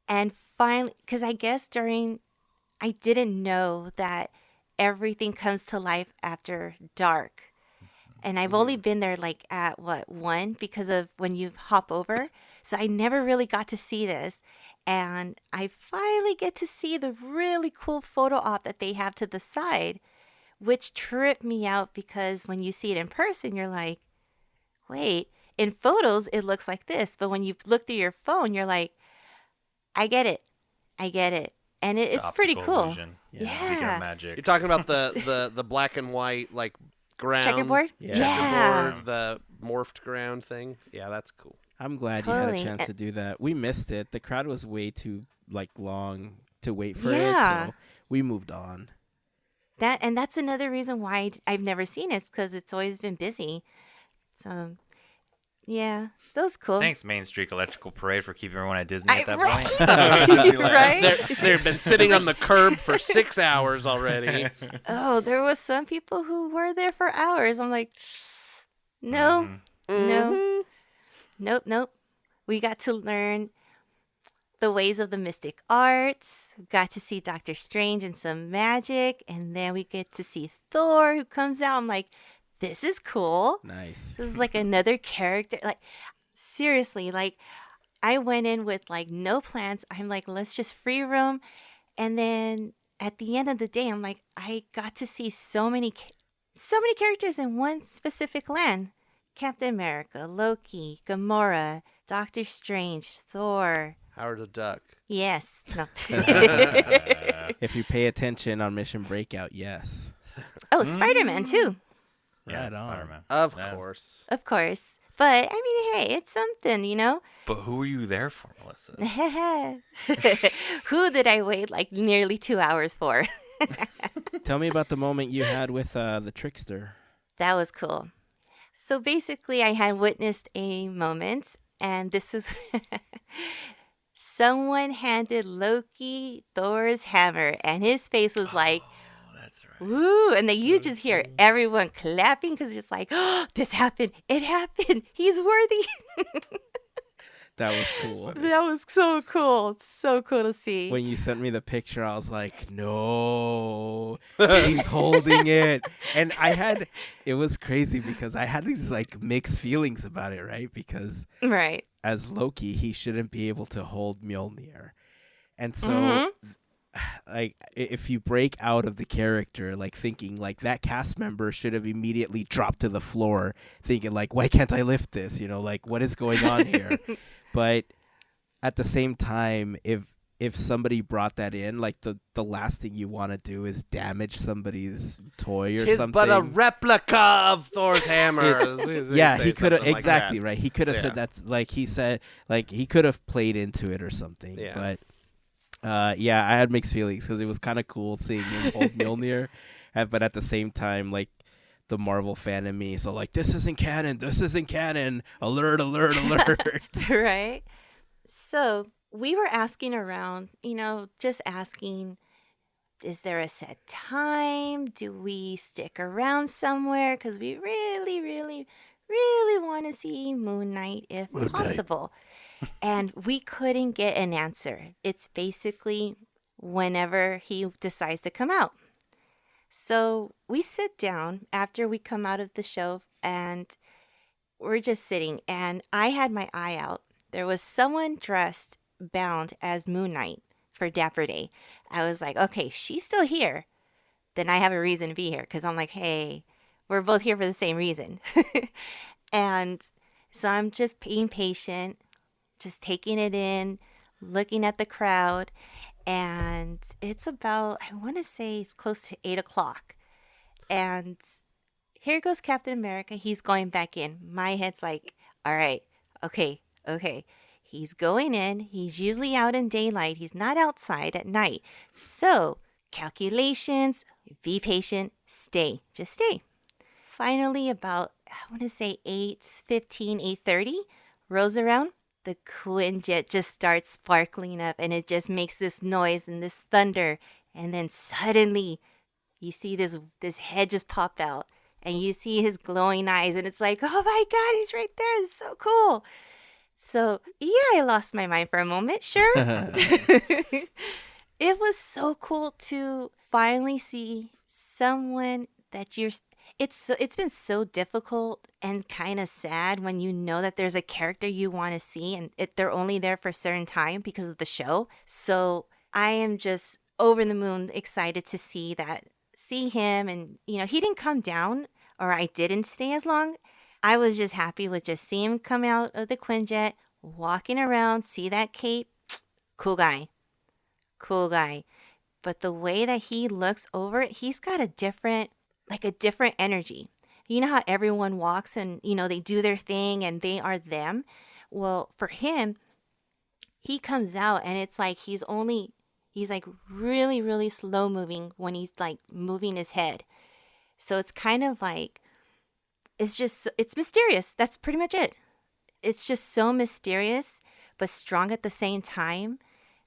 and finally, because I guess I didn't know that everything comes to life after dark, and I've only been there like at 1 because of when you hop over, so I never really got to see this, and I finally get to see the really cool photo op that they have to the side, which tripped me out because when you see it in person, you're like, wait, in photos, it looks like this. But when you look through your phone, you're like, I get it. And it's pretty Optical cool. illusion. Yeah. Speaking of magic. You're talking about the black and white like ground Checkerboard? Yeah. checkerboard, the morphed ground thing. Yeah, that's cool. I'm glad you had a Totally. chance to do that. We missed it. The crowd was way too long to wait for Yeah. it, so we moved on. That's another reason why I've never seen it, because it's always been busy. So, yeah, that was cool. Thanks, Main Street Electrical Parade, for keeping everyone at Disney at that Right. point. Right? They've been sitting on the curb for 6 hours already. Oh, there was some people who were there for hours. I'm like, no, no, nope. We got to learn the ways of the mystic arts. Got to see Doctor Strange and some magic, and then we get to see Thor who comes out. I'm like, this is cool. Nice. This is like another character. Like, seriously, like, I went in with like no plans. I'm like, let's just free roam. And then at the end of the day, I'm like, I got to see so many characters in one specific land. Captain America, Loki, Gamora, Doctor Strange, Thor. Howard the Duck. Yes. No. If you pay attention on Mission Breakout, yes. Oh, Spider-Man too. Yeah, Right on. Spider-Man. Of Yes. course. Of course. But, I mean, hey, it's something, you know? But who were you there for, Melissa? Who did I wait like nearly 2 hours for? Tell me about the moment you had with the trickster. That was cool. So basically, I had witnessed a moment, and this is someone handed Loki Thor's hammer, and his face was like, Oh, that's right. woo. And then you just hear everyone clapping because it's just like, oh, this happened. It happened. He's worthy. That was cool. That was so cool. It's so cool to see. When you sent me the picture, I was like, no, he's holding it. And it was crazy because I had these like mixed feelings about it, right? Because Right. as Loki, he shouldn't be able to hold Mjolnir. And so, Mhm. like, if you break out of the character, like thinking like that cast member should have immediately dropped to the floor thinking like, why can't I lift this? You know, like what is going on here? But at the same time, if somebody brought that in, like the last thing you want to do is damage somebody's toy or Tis something. but a replica of Thor's hammer. Yeah, he could have something like exactly that. right. He could have said Yeah. that, like he said, like he could have played into it or something. Yeah. But yeah, I had mixed feelings because it was kind of cool seeing him hold Mjolnir, but at the same time, like the Marvel fan in me, so like this isn't canon. This isn't canon. Alert! Alert! Alert! Right? So we were asking around, just asking, is there a set time? Do we stick around somewhere? Because we really, really, really want to see Moon Knight if Moon Knight. possible. And we couldn't get an answer. It's basically whenever he decides to come out. So we sit down after we come out of the show and we're just sitting. And I had my eye out. There was someone bound as Moon Knight for Dapper Day. I was like, okay, she's still here. Then I have a reason to be here because I'm like, hey, we're both here for the same reason. And so I'm just being patient, just taking it in, looking at the crowd. And it's about, I want to say it's close to 8 o'clock. And here goes Captain America. He's going back in. My head's like, all right, okay. He's going in. He's usually out in daylight. He's not outside at night. So, calculations, be patient, just stay. Finally, about, I want to say 8:15, 8:30, rolls around. The Quinjet just starts sparkling up and it just makes this noise and this thunder. And then suddenly you see this head just pop out and you see his glowing eyes and it's like, oh my God, he's right there. It's so cool. So yeah, I lost my mind for a moment. Sure. It was so cool to finally see someone that it's been so difficult and kind of sad when you know that there's a character you want to see and they're only there for a certain time because of the show. So I am just over the moon excited to see him. And, he didn't come down or I didn't stay as long. I was just happy with just seeing him come out of the Quinjet, walking around, see that cape. Cool guy. But the way that he looks over it, he's got a different energy. You know how everyone walks and, they do their thing and they are them? Well, for him, he comes out and it's like he's like really, really slow moving when he's like moving his head. So it's kind of like, it's mysterious. That's pretty much it. It's just so mysterious, but strong at the same time.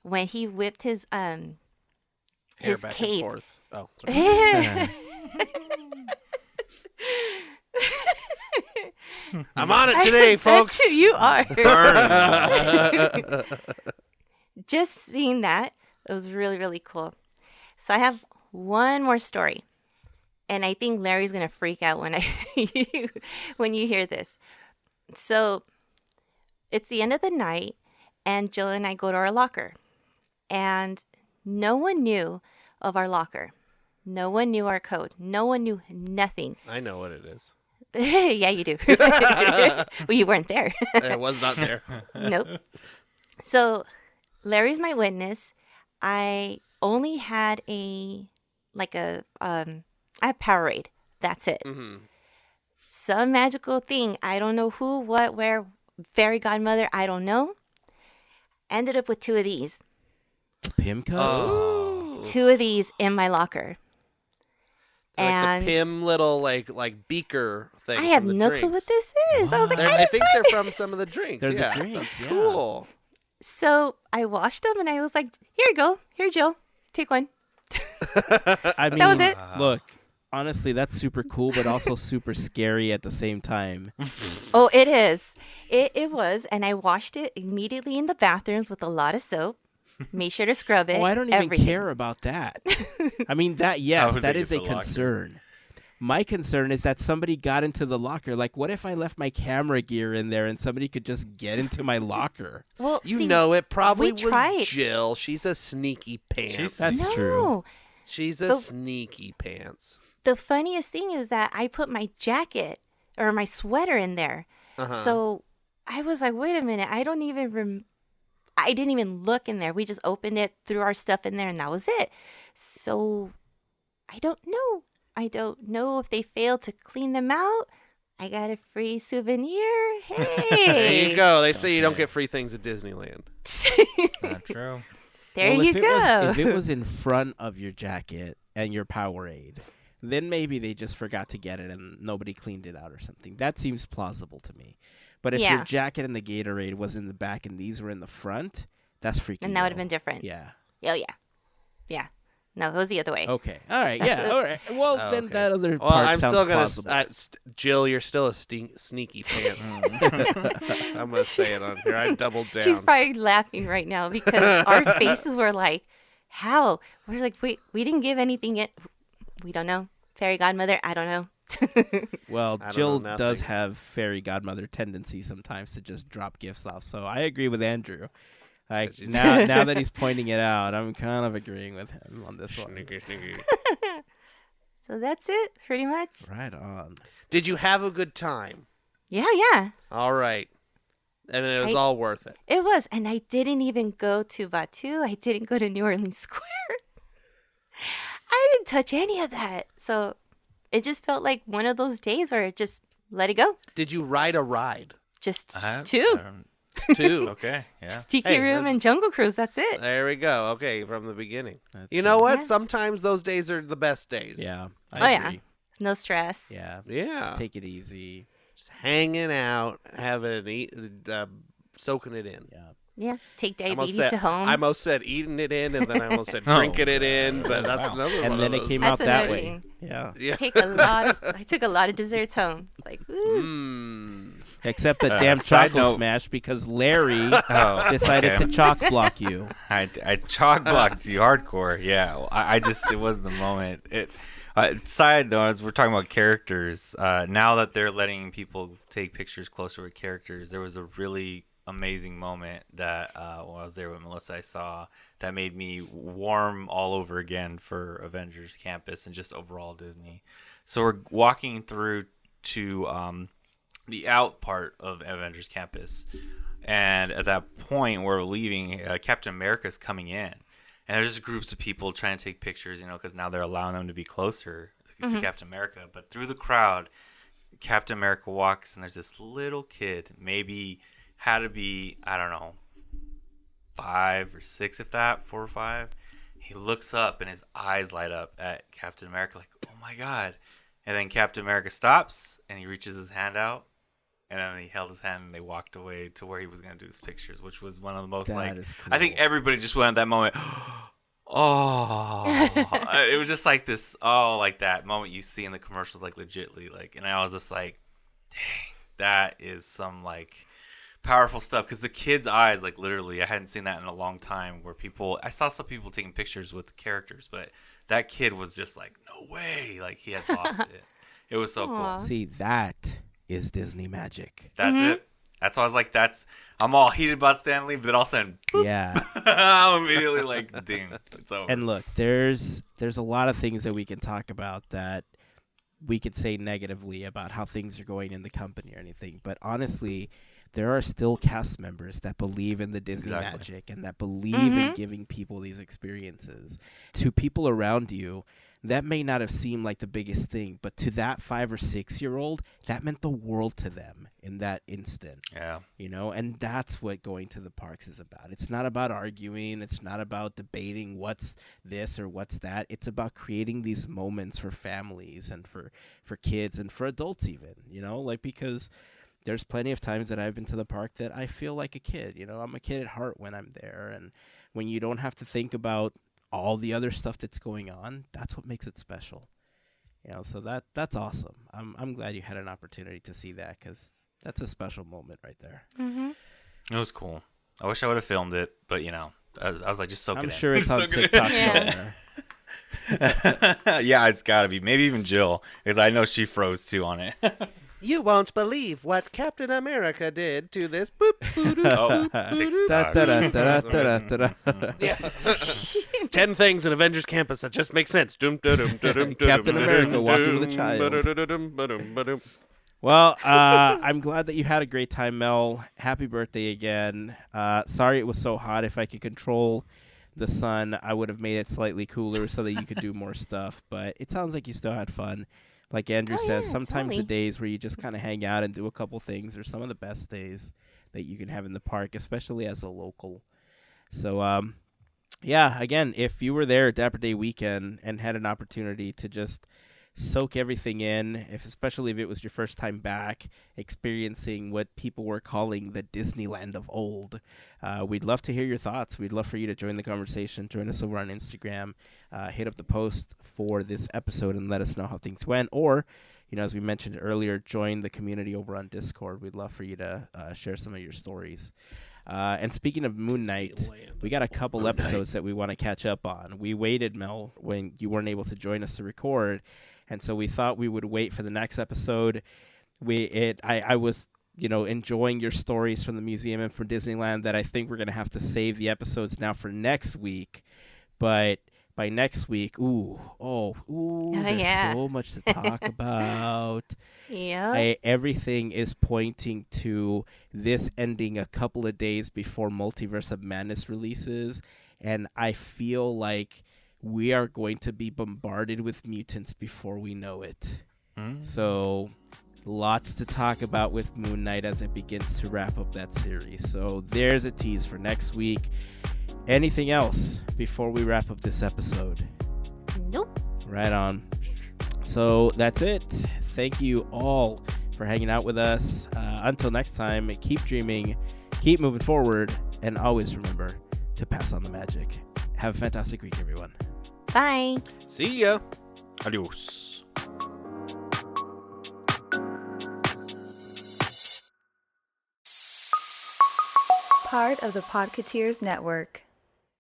When he whipped his Hair back cape. and forth. Oh, sorry. I'm on it today, folks. That's who you are. Burn. Just seeing that, it was really, really cool. So I have one more story. and I think Larry's gonna freak out when when you hear this. So it's the end of the night, and Jill and I go to our locker, and no one knew of our locker. No one knew our code. No one knew nothing. I know what it is. Yeah, you do. Well, you weren't there. I was not there. Nope. So Larry's my witness. I only had a Powerade. That's it. Mm-hmm. Some magical thing. I don't know who, what, where. Fairy godmother. I don't know. Ended up with 2 of these. Pim cups? Oh. 2 of these in my locker. Like And the Pim little like beaker thing. I have no clue what this is. I was like, I think they're from this. some of the drinks. They're yeah, the drinks, that's yeah. cool. So I washed them and I was like, here you go. Here, Jill. Take one. I mean, That was it. look, honestly, that's super cool, but also super scary at the same time. Oh, it is. It was. And I washed it immediately in the bathrooms with a lot of soap. Made sure to scrub it. Oh, I don't even everything. care about that. I mean, that, How yes, would that they is get a the locker? concern. My concern is that somebody got into the locker. Like, what if I left my camera gear in there and somebody could just get into my locker? Well, You see, know it probably we was tried. Jill. She's a sneaky pants. That's no. true. She's a The- sneaky pants. The funniest thing is that I put my jacket or my sweater in there. Uh-huh. So I was like, wait a minute. I don't even I didn't even look in there. We just opened it, threw our stuff in there, and that was it. So I don't know. I don't know if they failed to clean them out. I got a free souvenir. Hey. There you go. They say you don't get free things at Disneyland. Not true. There Well, you if it go. if it was in front of your jacket and your Powerade, then maybe they just forgot to get it and nobody cleaned it out or something. That seems plausible to me. But if Yeah. your jacket and the Gatorade was in the back and these were in the front, that's freaky. And that would have been different. Yeah. Oh, yeah. Yeah. No, it was the other way. Okay. All right. That's Yeah. it. All right. Well, Oh, then okay. that other Well, part I'm sounds still gonna. plausible. Jill, you're still a sneaky pants. I'm gonna say it on here. I doubled down. She's probably laughing right now because our faces were like, how? We're like, wait, we didn't give anything yet. We don't know. Fairy godmother, I don't know. Well, I don't Jill know does nothing. have fairy godmother tendency sometimes to just drop gifts off. So I agree with Andrew. Like She's- now that he's pointing it out, I'm kind of agreeing with him on this one. Sneaky, sneaky. So that's it, pretty much. Right on. Did you have a good time? Yeah, yeah. All right. And then it was I- all worth it. It was. And I didn't even go to Batu. I didn't go to New Orleans Square. I didn't touch any of that. So it just felt like one of those days where it just let it go. Did you ride a ride? Just I two. don't- Too. Okay. Yeah. Tiki Hey, Room that's- and Jungle Cruise. That's it. There we go. Okay, from the beginning. That's You know good. what? Yeah. Sometimes those days are the best days. Yeah. Oh, I yeah. agree. No stress. Yeah. Yeah. Just take it easy. Just hanging out, soaking it in. Yeah. Yeah. Take I almost diabetes said- to home. I almost said eating it in, and then I almost said Oh. drinking it in, but that's Wow. another one. And then of it those. came That's out that another way. thing. Yeah. Yeah. Take a lot of, I took a lot of desserts home. It's like, ooh. Mm. Except the damn side Choco note- Smash because Larry Oh, decided okay. to chalk block you. I chalk blocked you hardcore. Yeah, well, I just it was the moment. Side note, as we're talking about characters, now that they're letting people take pictures closer with characters, there was a really amazing moment that when I was there with Melissa, I saw that made me warm all over again for Avengers Campus and just overall Disney. So we're walking through to the out part of Avengers Campus. And at that point, we're leaving. Captain America's coming in, and there's just groups of people trying to take pictures, because now they're allowing them to be closer to Captain America. But through the crowd, Captain America walks, and there's this little kid, maybe had to be, I don't know, 5 or 6, if that, 4 or 5. He looks up, and his eyes light up at Captain America, like, oh my God. And then Captain America stops, and he reaches his hand out. And then he held his hand and they walked away to where he was going to do his pictures, which was one of the most, That is cool. I think everybody just went at that moment, oh. It was just like this, like that moment you see in the commercials, like legitly. And I was just like, dang, that is some, powerful stuff. Because the kid's eyes, literally, I hadn't seen that in a long time where I saw some people taking pictures with the characters, but that kid was just like, no way, like he had lost it. It was so Aw. cool. See, that is Disney magic. That's it. That's why I was like, I'm all heated about Stan Lee, but then all of a sudden, boop, Yeah. I'm immediately like, ding, it's over. And look, there's a lot of things that we can talk about that we could say negatively about how things are going in the company or anything. But honestly, there are still cast members that believe in the Disney Exactly. magic and that believe in giving people these experiences. To people around you, that may not have seemed like the biggest thing, but to that 5 or 6 year old, that meant the world to them in that instant. Yeah. You know, and that's what going to the parks is about. It's not about arguing. It's not about debating what's this or what's that. It's about creating these moments for families and for kids and for adults even, you know, like because there's plenty of times that I've been to the park that I feel like a kid. You know, I'm a kid at heart when I'm there. And when you don't have to think about all the other stuff that's going on, that's what makes it special. You know, so that's awesome. I'm glad you had an opportunity to see that because that's a special moment right there. It was cool. I wish I would have filmed it, but you know, I was like, just soak it in. I'm sure it's on Soak it in. TikTok Yeah. somewhere. Yeah, it's got to be. Maybe even Jill, because I know she froze too on it. You won't believe what Captain America did to this. Boop, boop, Oh, TikTok. Da-da-da-da-da-da-da. yeah. 10 things in Avengers Campus that just make sense. Captain America walking with a child. Well, I'm glad that you had a great time, Mel. Happy birthday again. Sorry it was so hot. If I could control the sun, I would have made it slightly cooler so that you could do more stuff. But it sounds like you still had fun. Like Andrew says, yeah, sometimes the totally. days where you just kind of hang out and do a couple things are some of the best days that you can have in the park, especially as a local. So, yeah, again, if you were there Dapper Day weekend and had an opportunity to just soak everything in, especially if it was your first time back, experiencing what people were calling the Disneyland of old, we'd love to hear your thoughts. We'd love for you to join the conversation. Join us over on Instagram. Hit up the post for this episode and let us know how things went. Or, you know, as we mentioned earlier, join the community over on Discord. We'd love for you to share some of your stories. And speaking of Moon Knight, we got a couple episodes that we want to catch up on. We waited, Mel, when you weren't able to join us to record, and so we thought we would wait for the next episode. I was, you know, enjoying your stories from the museum and from Disneyland that I think we're going to have to save the episodes now for next week. But by next week, there's yeah. so much to talk about. Yeah. Everything is pointing to this ending a couple of days before Multiverse of Madness releases, and I feel like we are going to be bombarded with mutants before we know it. So lots to talk about with Moon Knight as it begins to wrap up that series. So there's a tease for next week. Anything else before we wrap up this episode? Nope. Right on. So that's it. Thank you all for hanging out with us. Until next time, keep dreaming, keep moving forward, and always remember to pass on the magic. Have a fantastic week, everyone. Bye. See ya. Adios. Part of the Podketeers Network.